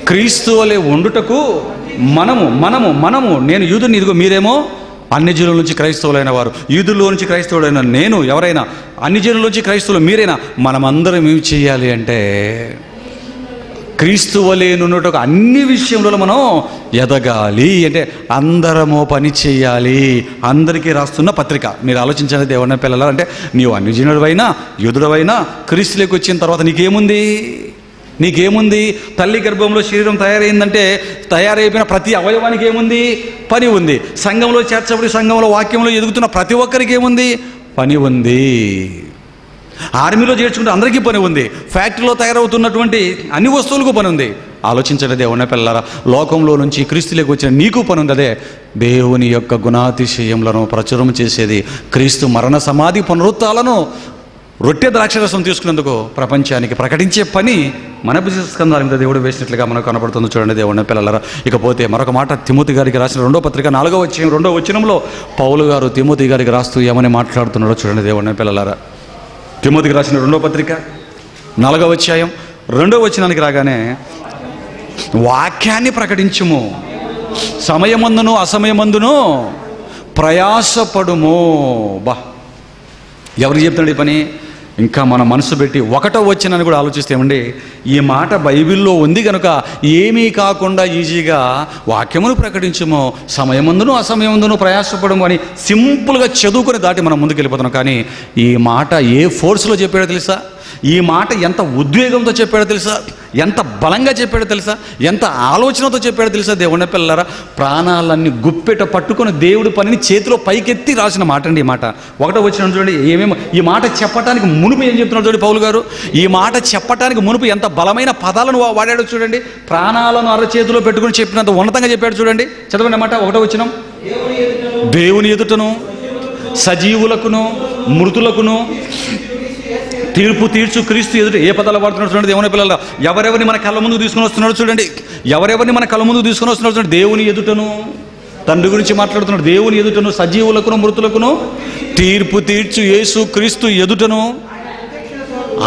క్రీస్తు వలె ఉండుటకు మనము నేను యూదుని, ఇదిగో మీరేమో అన్ని జనుల నుంచి క్రైస్తవులైన వారు, యూదుల్లో నుంచి క్రైస్తవులైన నేను, ఎవరైనా అన్ని జనుల నుంచి క్రైస్తవులు మీరైనా, మనమందరం ఏమి చేయాలి అంటే క్రీస్తు వలె నున్నట్టు అన్ని విషయంలో మనం ఎదగాలి. అంటే అందరము పని చేయాలి. అందరికీ రాస్తున్న పత్రిక. మీరు ఆలోచించండి దేవుని పిల్లలు, అంటే నీవు అన్ని జనుడవైనా యూదుడవైనా క్రీస్తులోకి వచ్చిన తర్వాత నీకేముంది? తల్లి గర్భంలో శరీరం తయారైందంటే తయారైపోయిన ప్రతి అవయవానికి ఏముంది? పని ఉంది. సంఘంలో చేర్చబడి సంఘంలో వాక్యంలో ఎదుగుతున్న ప్రతి ఒక్కరికి ఏముంది? పని ఉంది. ఆర్మీలో చేర్చుకుంటే అందరికీ పని ఉంది. ఫ్యాక్టరీలో తయారవుతున్నటువంటి అన్ని వస్తువులకు పని ఉంది. ఆలోచించండి దేవుని పిల్లలారా, లోకంలో నుంచి క్రీస్తులోకి వచ్చిన నీకు పని ఉంది. అదే దేవుని యొక్క గుణాతిశయములను ప్రచురం చేసేది. క్రీస్తు మరణ సమాధి పునరుత్థాలను రొట్టె ద్రాక్షరసం తీసుకున్నందుకు ప్రపంచానికి ప్రకటించే పని మన స్కంధాల మీద దేవుడు వేసినట్లుగా మనకు కనబడుతుంది. చూడండి దేవుని పిల్లలారా. ఇకపోతే మరొక మాట, తిమోతి గారికి రాసిన 2వ పత్రిక 4వ అధ్యాయం 2వ వచనంలో పౌలు గారు తిమోతి గారికి రాస్తూ ఏమని మాట్లాడుతున్నాడో చూడండి దేవుని పిల్లలారా. తిమోతికి రాసిన 2వ పత్రిక 4వ అధ్యాయం 2వ వచనానికి రాగానే, వాక్యాన్ని ప్రకటించుము, సమయమందును అసమయమందును ప్రయాసపడుము. ఎవరికి చెప్తున్నాడు ఈ పని? ఇంకా మన మనసు పెట్టి 1వ వచనాన్ని కూడా ఆలోచిస్తేమండి, ఈ మాట బైబిల్లో ఉంది కనుక ఏమీ కాకుండా ఈజీగా వాక్యమును ప్రకటించుము, సమయమందును అసమయమందును ప్రయాసపడము అని సింపుల్గా చదువుకొని దాటి మనం ముందుకు వెళ్ళిపోతున్నాం. కానీ ఈ మాట ఏ ఫోర్స్లో చెప్పాడో తెలుసా? ఈ మాట ఎంత ఉద్వేగంతో చెప్పాడో తెలుసా? ఎంత బలంగా చెప్పాడో తెలుసా? ఎంత ఆలోచనతో చెప్పాడో తెలుసా? దేవుని పిల్లలారా, ప్రాణాలన్నీ గుప్పెట పట్టుకొని దేవుడి పనిని చేతిలో పైకెత్తి రాసిన మాట అండి ఈ మాట. 1వ వచనం చూడండి, ఈ మాట చెప్పటానికి మునుపు ఏం చెప్తున్నాడు చూడండి పౌలు గారు. ఈ మాట చెప్పటానికి మునుపు ఎంత బలమైన పదాలను వాడాడో చూడండి. ప్రాణాలను అరచేతిలో పెట్టుకుని చెప్పినంత ఉన్నతంగా చెప్పాడు చూడండి. చదవండి మాట. 1వ వచనం, దేవుని ఎదుటను సజీవులకును మృతులకును తీర్పు తీర్చు క్రీస్తు ఎదుట. ఏ పదాలు వాడుతున్నాడు చూడండి దేవుని పిల్లలు. ఎవరెవరిని మన కళ్ళ ముందు తీసుకుని వస్తున్నాడు చూడండి. ఎవరెవరిని మన కళ్ళ ముందు తీసుకుని వస్తున్నాడు చూడండి. దేవుని ఎదుటను, తండ్రి గురించి మాట్లాడుతున్నాడు. దేవుని ఎదుటను సజీవులకును మృతులకును తీర్పు తీర్చు యేసు క్రీస్తు ఎదుటను.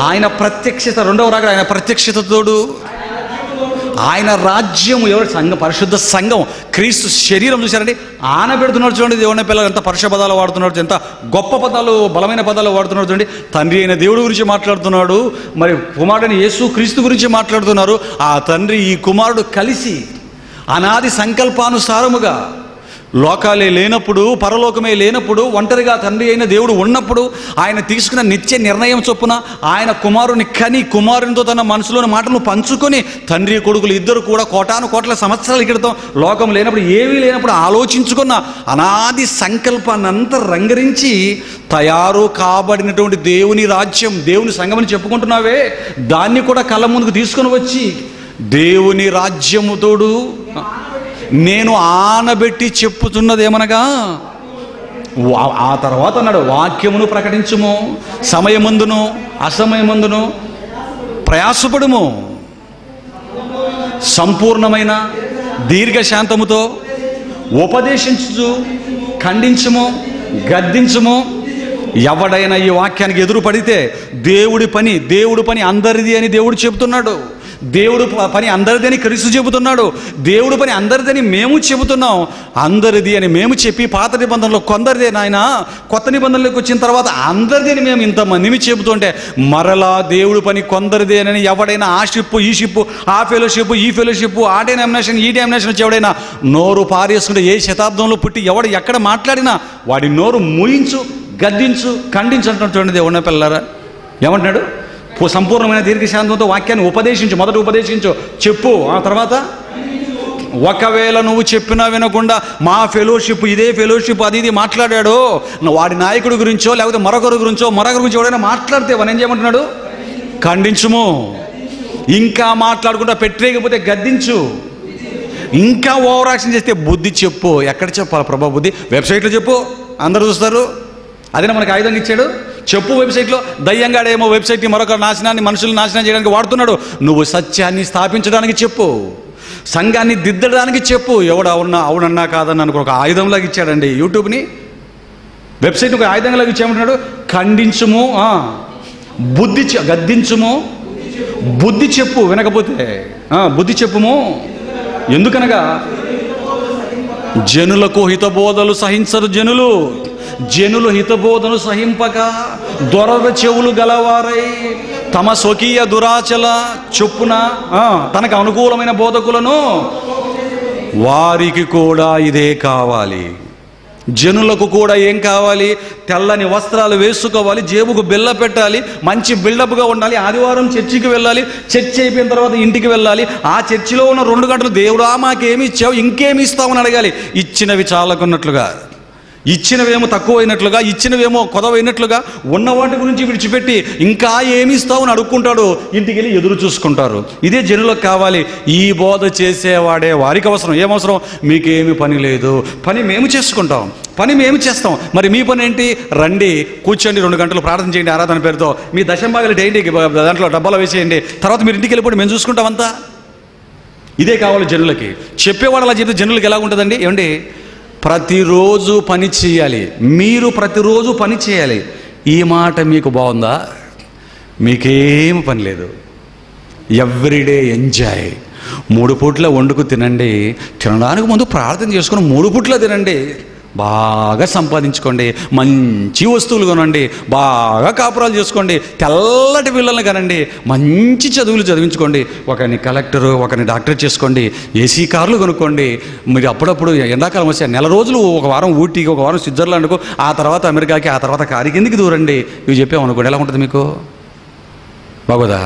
ఆయన ప్రత్యక్షత, 2వ రాక ఆయన ప్రత్యక్షతతోడు ఆయన రాజ్యము, ఎవరు? సంఘం, పరిశుద్ధ సంఘం, క్రీస్తు శరీరం. చూశారండి, ఆనబెడుతున్నాడు చూడండి దేవుని పిల్లలు. ఎంత పరుష పదాలు వాడుతున్నాడు, ఎంత గొప్ప పదాలు, బలమైన పదాలు వాడుతున్నాడు చూడండి. తండ్రి అయిన దేవుడి గురించి మాట్లాడుతున్నాడు, మరి కుమారుడైన యేసు క్రీస్తు గురించి మాట్లాడుతున్నారు. ఆ తండ్రి ఈ కుమారుడు కలిసి అనాది సంకల్పానుసారముగా లోకాలే లేనప్పుడు, పరలోకమే లేనప్పుడు, ఒంటరిగా తండ్రి అయిన దేవుడు ఉన్నప్పుడు ఆయన తీసుకున్న నిత్య నిర్ణయం చొప్పున ఆయన కుమారుని కని, కుమారునితో తన మనసులోని మాటలను పంచుకొని, తండ్రి కొడుకులు ఇద్దరు కూడా కోటాను సంవత్సరాల క్రితం లోకం లేనప్పుడు, ఏమీ లేనప్పుడు ఆలోచించుకున్న అనాది సంకల్పాన్ని అంతా రంగరించి తయారు కాబడినటువంటి దేవుని రాజ్యం, దేవుని సంఘమని చెప్పుకుంటున్నావే, దాన్ని కూడా కళ్ళ ముందుకు తీసుకొని వచ్చి దేవుని రాజ్యముతోడు నేను ఆనబెట్టి చెప్పుతున్నది ఏమనగా, ఆ తర్వాత అన్నాడు, వాక్యమును ప్రకటించుము, సమయమందును అసమయమందును ప్రయాసపడుము, సంపూర్ణమైన దీర్ఘశాంతముతో ఉపదేశించు, ఖండించుము, గద్దించుము. ఎవడైనా ఈ వాక్యానికి ఎదురు పడితే దేవుడి పని అందరిది అని దేవుడు చెబుతున్నాడు. దేవుడు పని అందరిది అని క్రీస్తు చెబుతున్నాడు. దేవుడు పని అందరిదని మేము చెబుతున్నాం. అందరిది అని మేము చెప్పి పాత నిబంధనలో కొందరిదే నాయన, కొత్త నిబంధనలోకి వచ్చిన తర్వాత అందరిది అని మేము ఇంతమందిని చెబుతుంటే, మరలా దేవుడు పని కొందరిదేనని ఎవడైనా ఆ షిప్పు ఈ షిప్పు, ఆ ఫెలోషిప్ ఈ ఫెలోషిప్, ఆ డెనామినేషన్ ఈ డెనామినేషన్ వచ్చి ఎవడైనా నోరు పారేసుకుంటే, ఏ శతాబ్దంలో పుట్టి ఎవడు ఎక్కడ మాట్లాడినా వాడి నోరు మూయించు, గద్దించు, ఖండించు అంటున్నాడు చూడండి దేవుని పిల్లలారా. ఏమంటున్నాడు? సంపూర్ణమైన దీర్ఘశాంతంతో వాక్యాన్ని ఉపదేశించు, మొదట ఉపదేశించు, చెప్పు. ఆ తర్వాత ఒకవేళ నువ్వు చెప్పినా వినకుండా మా ఫెలోషిప్, ఇదే ఫెలోషిప్, అది ఇది మాట్లాడాడో, వాడి నాయకుడి గురించో లేకపోతే మరొకరి గురించి ఎవడైనా మాట్లాడితే వాడు ఏం చేయమంటున్నాడు? ఖండించుము. ఇంకా మాట్లాడకుండా పెట్టలేకపోతే గద్దించు. ఇంకా ఓవర్ యాక్షన్ చేస్తే బుద్ధి చెప్పు. ఎక్కడ చెప్పాలి ప్రభా బుద్ధి? వెబ్సైట్లో చెప్పు, అందరూ చూస్తారు. అదే మనకు ఆయుధంగా ఇచ్చాడు. చెప్పు వెబ్సైట్లో. దయ్యంగాడేమో వెబ్సైట్ని మరొక నాశనాన్ని, మనుషులను నాశనం చేయడానికి వాడుతున్నాడు. నువ్వు సత్యాన్ని స్థాపించడానికి చెప్పు, సంఘాన్ని దిద్దడానికి చెప్పు. అవునన్నా కాదన్నా అనుకో, ఒక ఆయుధంలాగా ఇచ్చాడండి యూట్యూబ్ని, వెబ్సైట్ని ఒక ఆయుధంలాగా ఇచ్చామంటున్నాడు. ఖండించుము, గద్దించుము, బుద్ధి చెప్పు. వినకపోతే బుద్ధి చెప్పుము. ఎందుకనగా జనులకు హితబోధలు సహించరు జనులు హితబోధను సహింపక దొరద చెవులు గలవారై తమ స్వకీయ దురాచల చొప్పున తనకు అనుకూలమైన బోధకులను వారికి కూడా ఇదే కావాలి. జనులకు కూడా ఏం కావాలి? తెల్లని వస్త్రాలు వేసుకోవాలి, జేబుకు బిల్ల పెట్టాలి, మంచి బిల్డప్గా ఉండాలి, ఆదివారం చర్చికి వెళ్ళాలి, చర్చి అయిపోయిన తర్వాత ఇంటికి వెళ్ళాలి, ఆ చర్చిలో ఉన్న 2 గంటలు దేవుడా మాకేమి ఇచ్చావు, ఇంకేమి ఇస్తామని అడగాలి. ఇచ్చినవి చాలకున్నట్లుగా, ఇచ్చినవేమో తక్కువైనట్లుగా, ఇచ్చినవేమో కొదవైనట్లుగా ఉన్న వాటి గురించి విడిచిపెట్టి ఇంకా ఏమి ఇస్తావు అని అడుక్కుంటాడు. ఇంటికి వెళ్ళి ఎదురు చూసుకుంటారు. ఇదే జనులకు కావాలి. ఈ బోధ చేసేవాడే వారికి అవసరం. ఏమవసరం? మీకేమి పని లేదు, పని మేము చేసుకుంటాం, పని మేము చేస్తాం. మరి మీ పని ఏంటి? రండి, కూర్చోండి, 2 గంటలు ప్రార్థన చేయండి ఆరాధన పేరుతో, మీ దశంభాగాలు డైలీ దాంట్లో డబ్బాలో వేసేయండి, తర్వాత మీరు ఇంటికి వెళ్ళిపోయి మేము చూసుకుంటాం అంతా. ఇదే కావాలి జనులకి. చెప్పేవాడు అలా చెప్తే జనులకి ఎలా ఉంటుందండి? ఏమండి, ప్రతిరోజు పని చేయాలి, మీరు ప్రతిరోజు పని చేయాలి. ఈ మాట మీకు బాగుందా? మీకేం పని లేదు. Everyday enjoy. 3 పూట్ల వండుకు తినండి, తినడానికి ముందు ప్రార్థన చేసుకుని 3 పూట్ల తినండి, బాగా సంపాదించుకోండి, మంచి వస్తువులు కొనండి, బాగా కాపురాలు చేసుకోండి, తెల్లటి పిల్లల్ని కనండి, మంచి చదువులు చదివించుకోండి, ఒకరిని కలెక్టరు ఒకరిని డాక్టర్ చేసుకోండి, ఏసీ కార్లు కొనుక్కోండి. మీరు అప్పుడప్పుడు ఎండాకాలం వస్తే 1 రోజులు, 1 వారం ఊటీకి, 1 వారం స్విట్జర్లాండ్కు, ఆ తర్వాత అమెరికాకి, ఆ తర్వాత కారి కిందికి దూరండి. ఇవి చెప్పామనుకోండి, ఎలా ఉంటుంది మీకు? బాగోదా?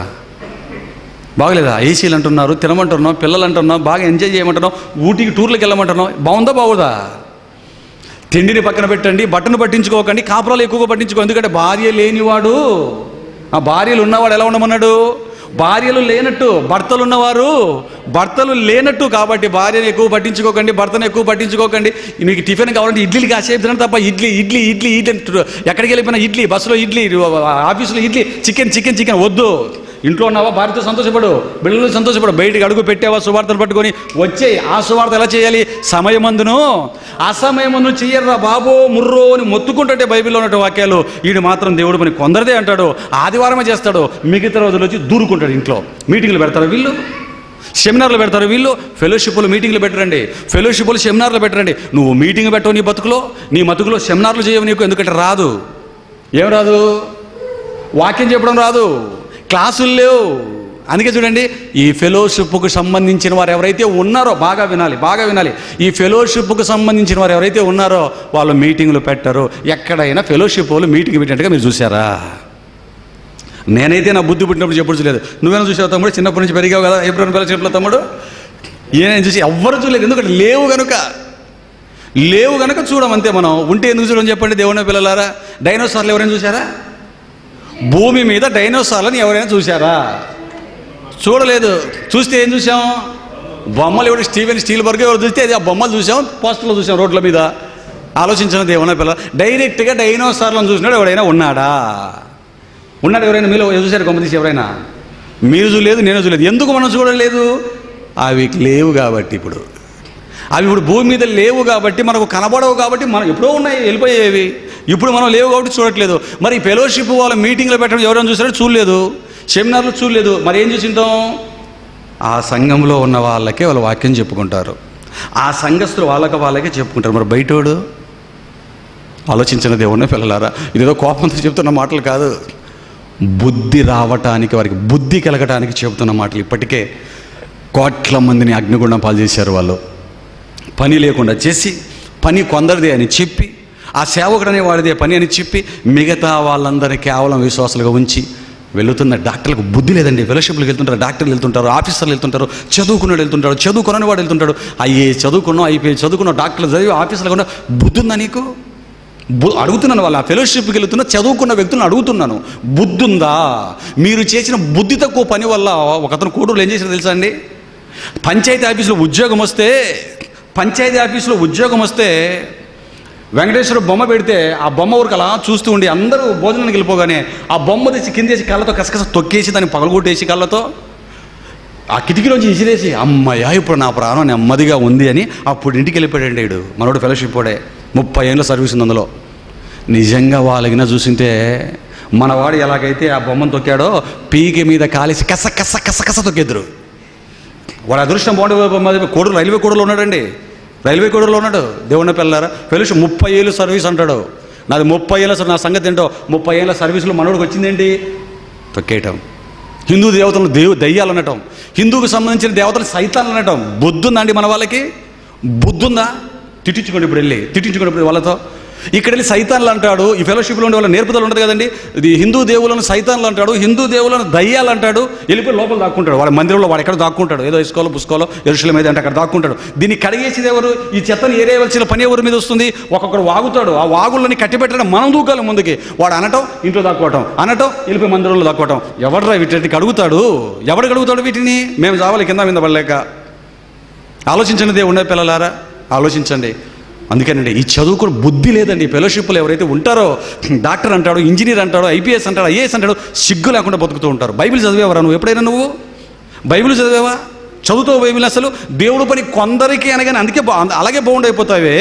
బాగలేదా? ఏసీలు అంటున్నారు, తినమంటున్నాం, పిల్లలు అంటున్నాం, బాగా ఎంజాయ్ చేయమంటున్నాం, ఊటీకి టూర్లకు వెళ్ళమంటున్నాం. బాగుందా బాగోదా? తిండిని పక్కన పెట్టండి, బట్టను పట్టించుకోకండి, కాపురాలు ఎక్కువగా పట్టించుకో. ఎందుకంటే భార్య లేనివాడు, ఆ భార్యలు ఉన్నవాడు ఎలా ఉండమన్నాడు? భార్యలు లేనట్టు. భర్తలు ఉన్నవారు భర్తలు లేనట్టు. కాబట్టి భార్యను ఎక్కువ పట్టించుకోకండి, భర్తను ఎక్కువ పట్టించుకోకండి. మీకు టిఫిన్ కావాలంటే ఇడ్లీలు కాసేపు తినండి తప్ప ఇడ్లీ ఇడ్లీ ఇడ్లీ ఇడ్లీ ఎక్కడికి వెళ్ళిపోయినా ఇడ్లీ, బస్సులో ఇడ్లీ, ఆఫీసులో ఇడ్లీ, చికెన్ వద్దు. ఇంట్లో ఉన్నావా? భార్యతో సంతోషపడు, బిడ్డలు సంతోషపడు. బయటికి అడుగు పెట్టావా? సువార్తను పట్టుకొని వచ్చేయి. ఆ సువార్త ఎలా చేయాలి? సమయమందును అసమయమందును చెయ్యర్రా బాబో ముర్రో అని మొత్తుకుంటుంటే బైబిల్లో ఉన్నట్టు వాక్యాలు. వీడు మాత్రం దేవుడు పని కొందరిదే అంటాడు, ఆదివారమే చేస్తాడు, మిగతా రోజులు వచ్చి దూరుకుంటాడు. ఇంట్లో మీటింగ్లు పెడతారు వీళ్ళు, సెమినార్లు పెడతారు వీళ్ళు. ఫెలోషిప్లు మీటింగ్లు పెట్టరండి, ఫెలోషిప్లు సెమినార్లు పెట్టరండి. నువ్వు మీటింగ్ పెట్టవు నీ బతుకులో, నీ మతుకులో సెమినార్లు చేయవు నీకు. ఎందుకంటే రాదు. ఏం రాదు? వాక్యం చెప్పడం రాదు, క్లాసులు లేవు. అందుకే చూడండి, ఈ ఫెలోషిప్కు సంబంధించిన వారు ఎవరైతే ఉన్నారో, బాగా వినాలి, ఈ ఫెలోషిప్కు సంబంధించిన వారు ఎవరైతే ఉన్నారో వాళ్ళు మీటింగ్లు పెట్టరు. ఎక్కడైనా ఫెలోషిప్ వాళ్ళు మీటింగ్ పెట్టినట్టుగా మీరు చూసారా? నేనైతే నా బుద్ధి పుట్టినప్పుడు చెప్పుడు చూడలేదు. నువ్వేనా చూసావు తమ్ముడు? చిన్నప్పటి నుంచి పెరిగావు కదా ఎప్పుడైనా ఫెలోషిప్లో తమ్ముడు? ఏమైనా చూసి ఎవ్వరు చూడలేదు. ఎందుకంటే లేవు కనుక చూడమంతే. మనం ఉంటే ఎందుకు చూడమని చెప్పండి దేవుని పిల్లలారా? డైనోసార్లు ఎవరైనా చూసారా? భూమి మీద డైనోసార్లను ఎవరైనా చూసారా? చూడలేదు. చూస్తే ఏం చూసాం? బొమ్మలు. ఎవరు? స్టీవెన్ స్టీల్బర్గ్ ఎవరు చూస్తే ఆ బొమ్మలు చూసాం, పోస్టర్లో చూసాం రోడ్ల మీద. ఆలోచించిన దేవుని పిల్ల, డైరెక్ట్గా డైనోసార్లను చూసినాడు ఎవరైనా ఉన్నాడా? ఉన్నాడు ఎవరైనా? మీలో చూసారు గొప్ప ఎవరైనా? మీరు చూడలేదు, నేను చూడలేదు. ఎందుకు మనం చూడలేదు? అవి లేవు కాబట్టి. అవి ఇప్పుడు భూమి మీద లేవు కాబట్టి, మనకు కనబడవు కాబట్టి, మనం ఎప్పుడో ఉన్నాయి, వెళ్ళిపోయేవి. ఇప్పుడు మనం లేవు కాబట్టి చూడట్లేదు. మరి ఫెలోషిప్ వాళ్ళ మీటింగ్లో పెట్టడం ఎవరైనా చూసారో? చూడలేదు. సెమినార్లు చూడలేదు. మరి ఏం చూసింటాం? ఆ సంఘంలో ఉన్న వాళ్ళకే వాళ్ళు వాక్యం చెప్పుకుంటారు, ఆ సంఘస్థులు వాళ్ళకే చెప్పుకుంటారు. మరి బయటోడు? ఆలోచించిన దేవుని పిల్లలారా, ఇదేదో కోపంతో చెప్తున్న మాటలు కాదు, బుద్ధి రావటానికి, వారికి బుద్ధి కలగటానికి చెబుతున్న మాటలు. ఇప్పటికే కోట్ల మందిని అగ్నిగుండం పాలు చేశారు వాళ్ళు. పని లేకుండా చేసి, పని కొందరిదే అని చెప్పి, ఆ సేవకుడు అనే వాడిదే పని అని చెప్పి, మిగతా వాళ్ళందరినీ కేవలం విశ్వాసాలుగా ఉంచి వెళుతున్న డాక్టర్లకు బుద్ధి లేదండి. ఫెలోషిప్లకు వెళ్తుంటారు, డాక్టర్లు వెళ్తుంటారు, ఆఫీసర్లు వెళ్తుంటారు, చదువుకున్నాడు వెళ్తుంటాడు, చదువుకున్న వాడు వెళ్తుంటాడు. ఐపీఎస్ చదువుకున్నావు, డాక్టర్లు చదివి ఆఫీసర్లు కూడా బుద్ధి ఉందా నీకు? అడుగుతున్నాను. వాళ్ళు ఆ ఫెలోషిప్కి వెళుతున్న చదువుకున్న వ్యక్తులను అడుగుతున్నాను, బుద్ధి ఉందా? మీరు చేసిన బుద్ధి తక్కువ పని వల్ల ఒకతను కోడూరులో ఏం చేశారో తెలుసా అండి? పంచాయతీ ఆఫీసులో ఉద్యోగం వస్తే వెంకటేశ్వర బొమ్మ పెడితే ఆ బొమ్మ ఊరికి అలా చూస్తూ ఉండి అందరూ భోజనానికి వెళ్ళిపోగానే ఆ బొమ్మ తెచ్చి కిందేసి కళ్ళతో కసకస తొక్కేసి దాన్ని పగలగొట్టేసి కళ్ళతో ఆ కిటికీలోంచి ఇసిరేసి, అమ్మయ్య ఇప్పుడు నా ప్రాణం నెమ్మదిగా ఉంది అని అప్పుడు ఇంటికి వెళ్ళిపోయాడు వీడు. మనోడు ఫెలోషిప్ వాడే, 30 ఏళ్ళ సర్వీస్ ఉంది అందులో. నిజంగా వాళ్ళకినా చూసింటే మనవాడు ఎలాగైతే ఆ బొమ్మను తొక్కాడో పీకి మీద కాలేసి కస కస కస కస తొక్కేద్దరు. వాడు అదృష్టం బాగుండే కోడూరు రైల్వే కోడూరులో ఉన్నాడండి. రైల్వే కోడూరులో ఉన్నాడు. దేవుని పిల్లలారా, ఫెలోషిప్ 30 ఏళ్ళు సర్వీస్ అంటాడు. నాది 30 ఏళ్ళ నా సంగతి ఏంటో. 30 ఏళ్ళ సర్వీసులో మనోడికి వచ్చిందేంటి? తొక్కేయటం. హిందూ దేవతలను దయ్యాలు అనటం, హిందూకు సంబంధించిన దేవతలు సైతాన్లు అనటం. బుద్ధుందా అండి మన వాళ్ళకి? బుద్ధుందా? తిట్టించుకోండి ఇప్పుడు వెళ్ళి, తిట్టించుకోండి ఇప్పుడు వాళ్ళతో. ఇక్కడ వెళ్ళి సైతాన్లు అంటాడు. ఈ ఫెలోషిప్లో ఉండే వాళ్ళ నేర్పుదల ఉంటుంది కదండి. ఇది హిందూ దేవులను సైతాన్లు అంటాడు, హిందూ దేవులను దయ్యాలు అంటాడు. వెళ్ళిపోయి లోపల దాక్కుంటాడు. వాడి మందిరంలో వాడు ఎక్కడ దాక్కుంటాడు, ఏదో ఇసుకోలో పుసుకోలో యెరూషలేం మీద అంటే అక్కడ దాక్కుంటాడు. దీన్ని కడిగేసేది ఎవరు? ఈ చెత్తను ఏరేయవలసిన పని ఎవరి మీద వస్తుంది? ఒక్కొక్కడు వాగుతాడు. ఆ వాగులని కట్టిపెట్టడం మనం దూకాలి ముందుకి. వాడు అనటం, ఇంట్లో దాక్కోవటం, అనటం, వెళ్ళిపోయి మందిరంలో దాక్కోవటం. ఎవడరా వీటికి అడుగుతాడు? ఎవడు అడుగుతాడు వీటిని? మేము చావాలి కింద మీద పడలేక. ఆలోచించండి దేవుని పిల్లలారా, ఆలోచించండి. అందుకేనండి ఈ చదువుకుని బుద్ధి లేదండి. ఫెలోషిప్లో ఎవరైతే ఉంటారో డాక్టర్ అంటాడు, ఇంజనీర్ అంటాడు, ఐపీఎస్ అంటాడు, ఐఏఎస్ అంటాడు, సిగ్గు లేకుండా బతుకుతూ ఉంటారు. బైబిల్ చదివేవరా నువ్వు? ఎప్పుడైనా నువ్వు బైబిల్ చదివేవా? చదువుతావు బైబిల్? అసలు దేవుడు పని కొందరికి అనగానే అందుకే అలాగే బౌండ్ అయిపోతావే.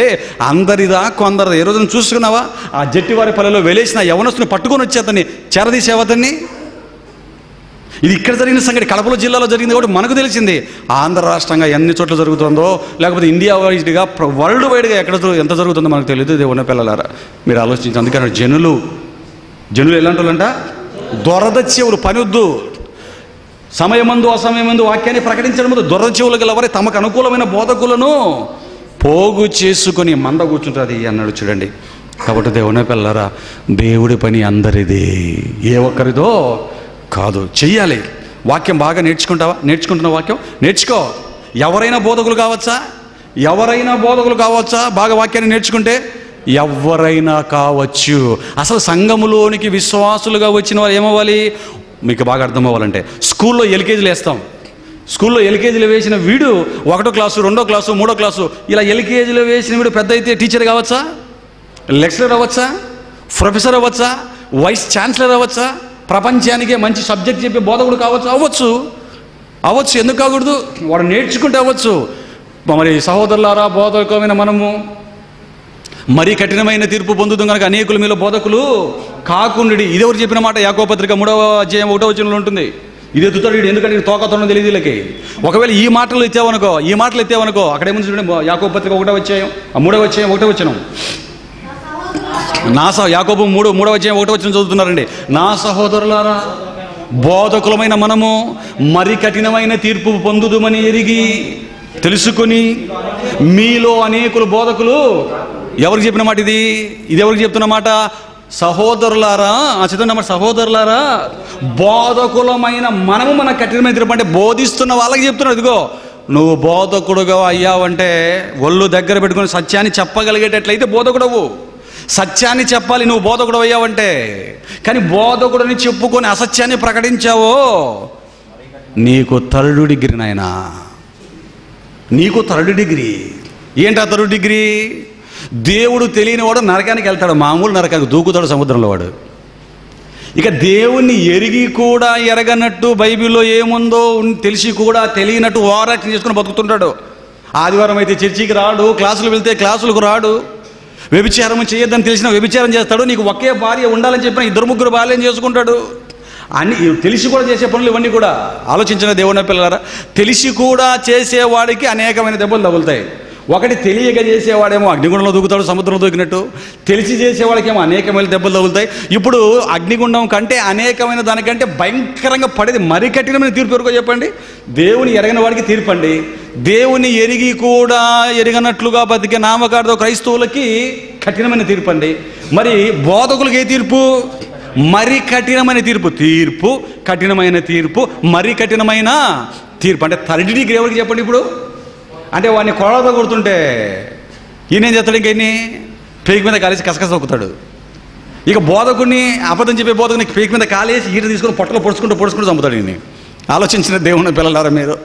అందరిదా కొందరిదా? ఏ రోజున చూసుకున్నావా? ఆ జట్టివారి పల్లెలో వెలేసిన యవనస్తుని పట్టుకొని వచ్చి అతన్ని చేరదీసేవా అతన్ని? ఇది ఇక్కడ జరిగిన సంగతి కడపలో జిల్లాలో జరిగింది కాబట్టి మనకు తెలిసింది. ఆంధ్ర రాష్ట్రంగా ఎన్ని చోట్ల జరుగుతుందో, లేకపోతే ఇండియా వైడ్గా వరల్డ్ వైడ్గా ఎక్కడ ఎంత జరుగుతుందో మనకు తెలియదు. దేవుని పిల్లలారా మీరు ఆలోచించి. అందుకని జనులు ఎలాంటి వాళ్ళంట? దొరదచ్చేవులు. పనివద్దు. సమయమందు అసమయమందు వాక్యాన్ని ప్రకటించడం ముందు దొరదచ్చేవులు గలవారే తమకు అనుకూలమైన బోధకులను పోగు చేసుకొని మంద కూర్చుంటుంది అన్నాడు చూడండి. కాబట్టి దేవుని పిల్లలారా, దేవుడి పని అందరిది, ఏ ఒక్కరిదో కాదు. చెయ్యాలి. వాక్యం బాగా నేర్చుకుంటావా? నేర్చుకుంటున్న వాక్యం నేర్చుకో. ఎవరైనా బోధకులు కావచ్చా? ఎవరైనా బోధకులు కావచ్చా? బాగా వాక్యాన్ని నేర్చుకుంటే ఎవరైనా కావచ్చు. అసలు సంఘములోనికి విశ్వాసులుగా వచ్చిన వారు ఏమవ్వాలి? మీకు బాగా అర్థం అవ్వాలంటే స్కూల్లో ఎల్కేజీలు వేస్తాం. స్కూల్లో ఎల్కేజీలు వేసిన వీడు 1వ క్లాసు, 2వ క్లాసు, 3వ క్లాసు ఇలా ఎల్కేజీలో వేసిన వీడు పెద్ద అయితే టీచర్ కావచ్చా? లెక్చరర్ అవ్వచ్చా? ప్రొఫెసర్ అవ్వచ్చా? వైస్ ఛాన్సలర్ అవ్వచ్చా? ప్రపంచానికే మంచి సబ్జెక్ట్ చెప్పే బోధకుడు కావచ్చు? అవ్వచ్చు. ఎందుకు కాకూడదు? వాడు నేర్చుకుంటే అవ్వచ్చు. మరి సహోదరులారా, బోధకమైన మనము మరీ కఠినమైన తీర్పు పొందుతాం కనుక అనేకుల మీలో బోధకులు కాకుండి. ఇదెవరు చెప్పిన మాట? యాకోబు పత్రిక 3వ అధ్యాయం 1వ వచనంలో ఉంటుంది. ఇది ఎత్తుతాడు వీడు, ఎందుకంటే తోకతోనో తెలియదు వీళ్ళకి. ఒకవేళ ఈ మాటలు ఎత్తావనుకో అక్కడేముంది చూడండి. యాకోబు పత్రిక 1వ అధ్యాయం 3వ అధ్యాయం 1వ వచనం. యాకోబు 3వ అధ్యాయం 1వ వచనం చదువుతున్నారండి. నా సహోదరులారా, బోధకులమైన మనము మరి కఠినమైన తీర్పు పొందుదుమని ఎరిగి తెలుసుకొని మీలో అనేకులు బోధకులు. ఎవరికి చెప్పిన మాట ఇది? ఎవరికి చెప్తున్న మాట? సహోదరులారా. చదువున్నమాట. సహోదరులారా, బోధకులమైన మనము మన కఠినమైన తీర్పు అంటే బోధిస్తున్న వాళ్ళకి చెప్తున్నాడు. ఇదిగో నువ్వు బోధకుడుగా అయ్యావంటే ఒళ్ళు దగ్గర పెట్టుకుని సత్యాన్ని చెప్పగలిగేటట్లయితే బోధకుడవు. సత్యాన్ని చెప్పాలి నువ్వు బోధకుడు అయ్యావంటే. కానీ బోధకుడిని చెప్పుకొని అసత్యాన్ని ప్రకటించావో నీకు 3rd డిగ్రీ నాయనా, నీకు 3rd డిగ్రీ. ఏంటా 3rd డిగ్రీ? దేవుడు తెలియని వాడు నరకానికి వెళ్తాడు. మామూలు నరకానికి దూకుతాడు సముద్రంలో వాడు. ఇక దేవుణ్ణి ఎరిగి కూడా ఎరగనట్టు, బైబిల్లో ఏముందో తెలిసి కూడా తెలియనట్టు ఓవరాక్షన్ చేసుకుని బతుకుతుంటాడు. ఆదివారం అయితే చర్చికి రాడు, క్లాసులు వెళ్తే క్లాసులకు రాడు, వ్యభిచారం చేయొద్దని తెలిసిన వ్యభిచారం చేస్తాడు. నీకు ఒకే భార్య ఉండాలని చెప్పిన 2-3 భార్యలను చేసుకుంటాడు. అన్ని తెలిసి కూడా చేసే పనులు ఇవన్నీ కూడా. ఆలోచించిన దేవుని పిల్లలారా, తెలిసి కూడా చేసేవాడికి అనేకమైన దెబ్బలు తగులుతాయి. ఒకటి తెలియక చేసేవాడేమో అగ్నిగుండంలో దూకుతాడు సముద్రంలో దూకినట్టు. తెలిసి చేసేవాడికేమో అనేకమైన దెబ్బలు తగులుతాయి. ఇప్పుడు అగ్నిగుండం కంటే అనేకమైన దానికంటే భయంకరంగా పడేది మరి కఠినమైన తీర్పు ఎవరికో చెప్పండి? దేవుని ఎరగని వాడికి తీర్పండి. దేవుని ఎరిగి కూడా ఎరగనట్లుగా బతికే నామకార్థ క్రైస్తవులకి కఠినమైన తీర్పు అండి. మరి బోధకులకి ఏ తీర్పు? మరి కఠినమైన తీర్పు. కఠినమైన తీర్పు, మరి కఠినమైన తీర్పు. అంటే 3rd డిగ్రీ ఎవరికి చెప్పండి ఇప్పుడు? అంటే వాడిని కొడత కొడుతుంటే ఈయనేం చేస్తాడు? ఇంకెన్ని పేకి మీద కాలేసి కసకస తొక్కుతాడు. ఇక బోధకుడిని, అబద్ధం చెప్పే బోధకుని పేకి మీద కాలేసి ఈట తీసుకుని పొట్టలో పొడుచుకుంటూ చంపుతాడు ఈయన్ని. ఆలోచించిన దేవుని పిల్లలారా మీరు,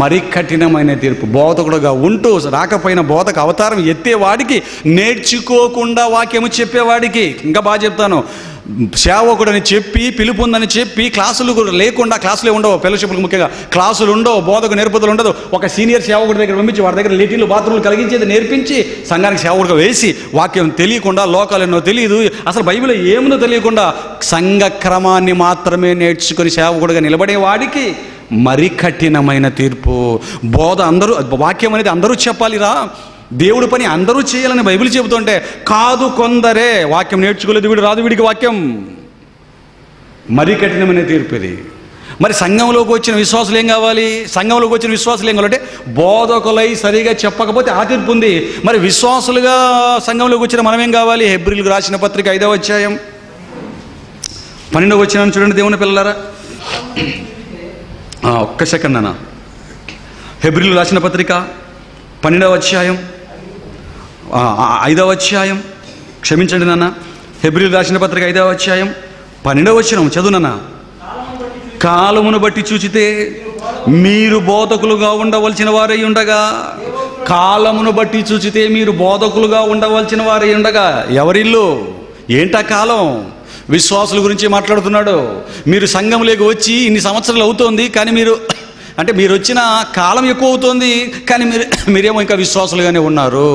మరి కఠినమైన తీర్పు. బోధకుడుగా ఉంటూ రాకపోయిన బోధకు అవతారం ఎత్తేవాడికి, నేర్చుకోకుండా వాక్యము చెప్పేవాడికి, ఇంకా బాగా చెప్తాను, సేవకుడని చెప్పి పిలుపు ఉందని చెప్పి క్లాసులు లేకుండా, క్లాసులే ఉండవు ఫెలోషిప్లకు, ముఖ్యంగా క్లాసులు ఉండవు, బోధకు నేర్పుదలు ఉండదు. ఒక సీనియర్ సేవకుడి దగ్గర పంపించి వాడి దగ్గర లెటిన్లు బాత్రూమ్లు కలిగించేది నేర్పించి సంఘానికి సేవకుడిగా వేసి వాక్యం తెలియకుండా, లోకాలు ఎన్నో తెలియదు, అసలు బైబిల్ ఏముందో తెలియకుండా సంఘ క్రమాన్ని మాత్రమే నేర్చుకుని సేవకుడిగా నిలబడే వాడికి మరి కఠినమైన తీర్పు. బోధ అందరూ, వాక్యం అనేది అందరూ చెప్పాలిరా. దేవుడి పని అందరూ చేయాలని బైబిల్ చెబుతుంటే కాదు కొందరే. వాక్యం నేర్చుకోలేదు వీడు, రాదు వీడికి వాక్యం. మరీ కఠినమైన తీర్పు ఇది. మరి సంఘంలోకి వచ్చిన విశ్వాసులు ఏం కావాలి? సంఘంలోకి వచ్చిన విశ్వాసులు ఏం కావాలంటే బోధకులై సరిగా చెప్పకపోతే ఆ తీర్పు ఉంది. మరి విశ్వాసులుగా సంఘంలోకి వచ్చిన మనం ఏం కావాలి? హెబ్రీయులకు రాసిన పత్రిక 5వ అధ్యాయం 12వ వచనం చూడండి దేవుని పిల్లలారా. ఒక్క సెకండ్ అన్న. హెబ్రీయులకు రాసిన పత్రిక 12వ అధ్యాయం 5వ అధ్యాయం, క్షమించండి నాన్న, హెబ్రీయులకు రాసిన పత్రిక 5వ అధ్యాయం 12వ వచనం చదువునన్నా. కాలమును బట్టి చూచితే మీరు బోధకులుగా ఉండవలసిన వారై ఉండగా, కాలమును బట్టి చూచితే మీరు బోధకులుగా ఉండవలసిన వారై ఉండగా. ఎవరిల్లు? ఏంటా కాలం? విశ్వాసుల గురించి మాట్లాడుతున్నాడు. మీరు సంఘంలోకి వచ్చి ఇన్ని సంవత్సరాలు అవుతోంది, కానీ మీరు వచ్చిన కాలం ఎక్కువ అవుతోంది, కానీ మీరేమో ఇంకా విశ్వాసులుగానే ఉన్నారు.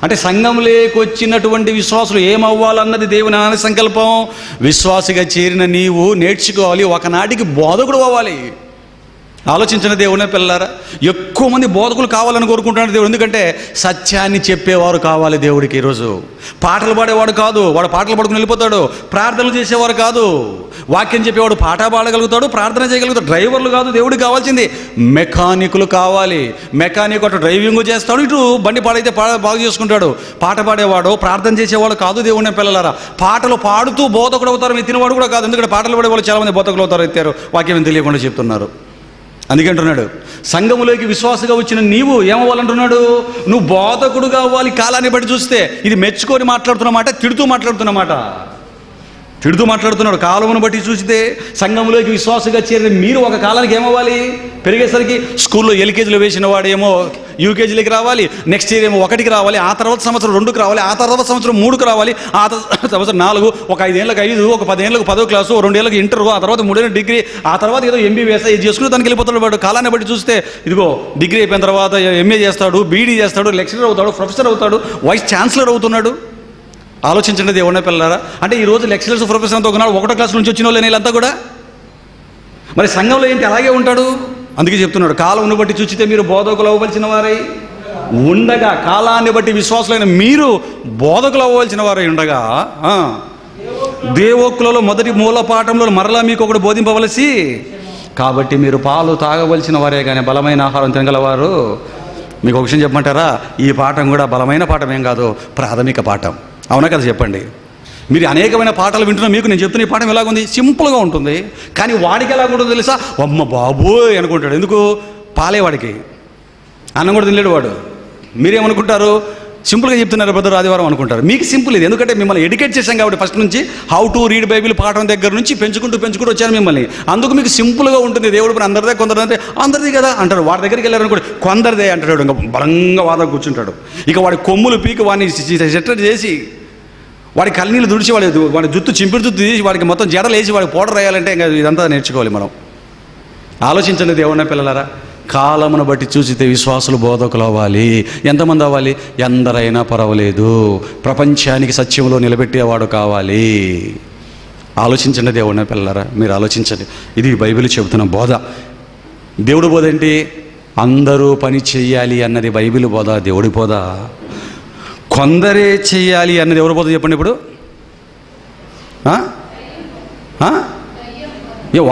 అంటే సంఘంలోకి వచ్చినటువంటి విశ్వాసులు ఏమవ్వాలన్నది దేవుని ఆనంద సంకల్పం. విశ్వాసిగా చేరిన నీవు నేర్చుకోవాలి, ఒకనాటికి బోధకుడు అవ్వాలి. ఆలోచించిన దేవునే పిల్లారా. ఎక్కువ మంది బోధకులు కావాలని కోరుకుంటున్నాడు దేవుడు. ఎందుకంటే సత్యాన్ని చెప్పేవారు కావాలి దేవుడికి. ఈరోజు పాటలు పాడేవాడు కాదు, వాడు పాటలు పాడుకుని వెళ్ళిపోతాడు. ప్రార్థనలు చేసేవారు కాదు, వాక్యం చెప్పేవాడు పాట పాడగలుగుతాడు, ప్రార్థన చేయగలుగుతాడు. డ్రైవర్లు కాదు దేవుడికి కావాల్సింది, మెకానికులు కావాలి. మెకానిక్ అటు డ్రైవింగ్ చేస్తాడు, ఇటు బండి పాడైతే బాగు చేసుకుంటాడు. పాట పాడేవాడు, ప్రార్థన చేసేవాడు కాదు దేవుని పిల్లలారా. పాటలు పాడుతూ బోధకుడు అవుతారు, ఎత్తినవాడు కూడా కాదు. ఎందుకంటే పాటలు పాడేవాళ్ళు చాలామంది బోధకులు అవుతారు, ఎత్తారు, వాక్యం తెలియకుండా చెప్తున్నారు. అందుకే అంటున్నాడు, సంఘములోకి విశ్వాసగా వచ్చిన నీవు ఏమవ్వాలంటున్నాడు? నువ్వు బోధకుడుగా అవ్వాలి. కాలాన్ని బట్టి చూస్తే ఇది మెచ్చుకొని మాట్లాడుతున్నమాట, తిడుతూ మాట్లాడుతున్నమాట. తిడుతూ మాట్లాడుతున్నాడు. కాలమును బట్టి చూస్తే సంఘంలోకి విశ్వాసగా చేరిన మీరు ఒక కాలానికి ఏమవ్వాలి? పెరిగేసరికి స్కూల్లో ఎల్కేజీలో వేసిన వాడేమో యూకేజీలోకి రావాలి, నెక్స్ట్ ఇయర్ ఏమో 1కి రావాలి, ఆ తర్వాత సంవత్సరం 2కి రావాలి, ఆ తర్వాత సంవత్సరం 3కి రావాలి, ఆ సంవత్సరం 4, ఒక 5 ఏళ్ళకి 5, ఒక 10 ఏళ్ళకి 10వ క్లాసు, 2 ఏళ్ళకి ఇంటర్, ఆ తర్వాత 3 ఏళ్ళకి డిగ్రీ, ఆ తర్వాత ఏదో ఎంబీబీఎస్ ఇది చేసుకుని దానికి వెళ్ళిపోతాడు వాడు. కాలాన్ని బట్టి చూస్తే ఇదిగో డిగ్రీ అయిపోయిన తర్వాత ఎంఏ చేస్తాడు, బీఈడీ చేస్తాడు, లెక్చరర్ అవుతాడు, ప్రొఫెసర్ అవుతాడు, వైస్ ఛాన్సలర్ అవుతున్నాడు. ఆలోచించండి దేవుని పిల్లలారా. అంటే ఈరోజు లెక్చరర్స్ ప్రొఫెసర్ అంతా ఒకనాడు 1వ క్లాస్ నుంచి వచ్చిన వాళ్ళు వీళ్ళంతా కూడా. మరి సంఘంలో ఏంటి అలాగే ఉంటాడు. అందుకే చెప్తున్నాడు, కాలమును బట్టి చూచితే మీరు బోధకులు అవ్వవలసిన వారై ఉండగా, కాలాన్ని బట్టి విశ్వాసులైన మీరు బోధకులు అవ్వవలసిన వారై ఉండగా, దేవోక్తులలో మొదటి మూల పాఠంలో మరలా మీకు ఒకటి బోధింపవలసి, కాబట్టి మీరు పాలు తాగవలసిన వారే కానీ బలమైన ఆహారం తినగలవారు. మీకు ఒక విషయం చెప్పమంటారా? ఈ పాఠం కూడా బలమైన పాఠం ఏం కాదు, ప్రాథమిక పాఠం. అవునా కదా చెప్పండి. మీరు అనేకమైన పాటలు వింటున్నా, మీకు నేను చెప్తున్న ఈ పాఠం ఎలాగుంది? సింపుల్గా ఉంటుంది. కానీ వాడికి ఎలాగుంటుందో తెలుసా? అమ్మ బాబోయ్ అనుకుంటాడు. ఎందుకు? పాలేవాడికి అన్నం కూడా తినలేడు వాడు. మీరేమనుకుంటారు? సింపుల్గా చెప్తున్నారు బ్రదర్ ఆదివారం అనుకుంటారు. మీకు సింపుల్ ఇది, ఎందుకంటే మిమ్మల్ని ఎడ్యుకేట్ చేశాం కాబట్టి ఫస్ట్ నుంచి హౌ టు రీడ్ బైబిల్ పాఠం దగ్గర నుంచి పెంచుకుంటూ వచ్చాను మిమ్మల్ని. అందుకు మీకు సింపుల్గా ఉంటుంది. దేవుడు పని అందరిదే, కొందరిదే, అందరిది కదా అంటారు. వాడి దగ్గరికి వెళ్ళారనుకోండి, కొందరిదే అంటాడు. ఇంకా బలంగా వాదం కూర్చుంటాడు. ఇక వాడి కొమ్ములు పీకి వాడిని సెటర్ చేసి, వాడి కళ్ళనీళ్ళు దుడిచి, వాడి జుత్తు చింపిడి జుత్తు తీసి, వాడికి మొత్తం జడలు వేసి వాడికి పౌడర్ వేయాలంటే ఇంకా ఇదంతా నేర్చుకోవాలి మనం. ఆలోచించండి దేవుని పిల్లలారా. కాలమును బట్టి చూసితే విశ్వాసులు బోధకులు అవ్వాలి. ఎంతమంది అవ్వాలి? ఎందరైనా పర్వాలేదు, ప్రపంచానికి సత్యంలో నిలబెట్టేవాడు కావాలి. ఆలోచించండి దేవుని పిల్లలారా, మీరు ఆలోచించండి. ఇది బైబిల్ చెబుతున్న బోధ. దేవుడి బోధ ఏంటి? అందరూ పని చెయ్యాలి అన్నది బైబిల్ బోధ, దేవుడి బోధ. కొందరే చెయ్యాలి అన్నది ఎవరి బోధ చెప్పండి ఇప్పుడు?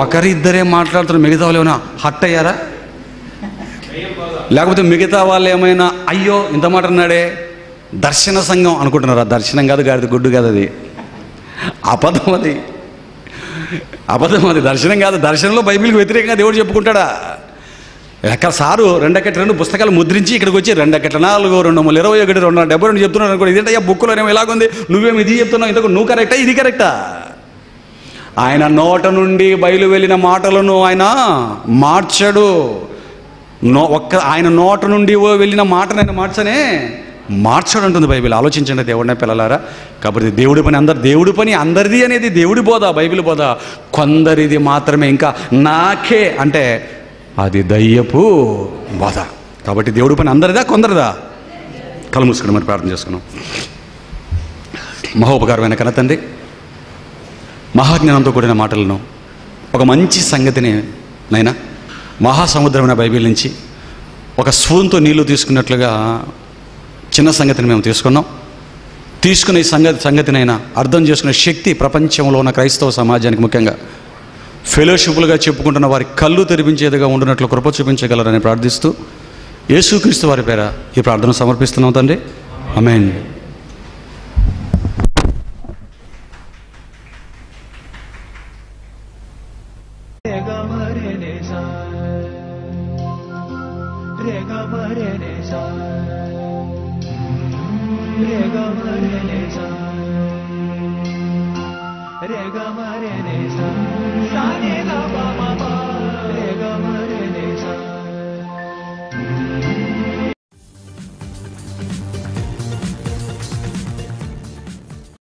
ఒకరిద్దరే మాట్లాడుతున్నారు, మిగతా వాళ్ళు ఏమైనా హట్ అయ్యారా? లేకపోతే మిగతా వాళ్ళు ఏమైనా అయ్యో ఇంత మాట అన్నాడే, దర్శన సంఘం అనుకుంటున్నారా? దర్శనం కాదు, గాడిద గుడ్డు కాదు, అది అబద్ధం. అబద్ధం. దర్శనం కాదు. దర్శనంలో బైబిల్కి వ్యతిరేకంగా దేవుడు చెప్పుకుంటాడా? ఎక్కడ సారు 2 పుస్తకాలు ముద్రించి ఇక్కడికి వచ్చి 2:4, 2:21, 2:72 చెప్తున్నాడు అనుకో. ఇదేంటయ్యా బుక్కులోనేమో ఇలాగుంది, నువ్వేమో ఇది చెప్తున్నావు, ఇంతకు నువ్వు కరెక్టా ఇది కరెక్టా? ఆయన నోట నుండి బయలు వెళ్ళిన మాటలను ఆయన మార్చడు. ఆయన నోట నుండి వెళ్ళిన మాటను ఆయన మార్చడు అంటుంది బైబిల్. ఆలోచించండి దేవుడినే పిల్లలారా. కాబట్టి దేవుడి పని అందరిది అనేది దేవుడి బోధ, బైబిల్ బోధ. కొందరిది మాత్రమే ఇంకా నాకే అంటే అది దయ్యపు బోధ. కాబట్టి దేవుడి పని అందరిదా కొందరిదా? కళ్ళు మూసుకుని మరి ప్రార్థన చేసుకున్నాం. మహోపకారమైన కన్న తండ్రి, మహాజ్ఞానంతో కూడిన మాటలను, ఒక మంచి సంగతిని నైనా మహాసముద్రమైన బైబిల్ నుంచి ఒక స్పూన్తో నీళ్లు తీసుకున్నట్లుగా చిన్న సంగతిని మేము తీసుకునే సంగతినైనా అర్థం చేసుకునే శక్తి ప్రపంచంలో ఉన్న క్రైస్తవ సమాజానికి, ముఖ్యంగా ఫెలోషిప్లుగా చెప్పుకుంటున్న వారి కళ్ళు తెరిపించేదిగా ఉండినట్లు కృప చూపించగలరని ప్రార్థిస్తూ యేసుక్రీస్తు వారి పేర ఈ ప్రార్థన సమర్పిస్తున్నాం తండ్రి. ఆమేన్. Rega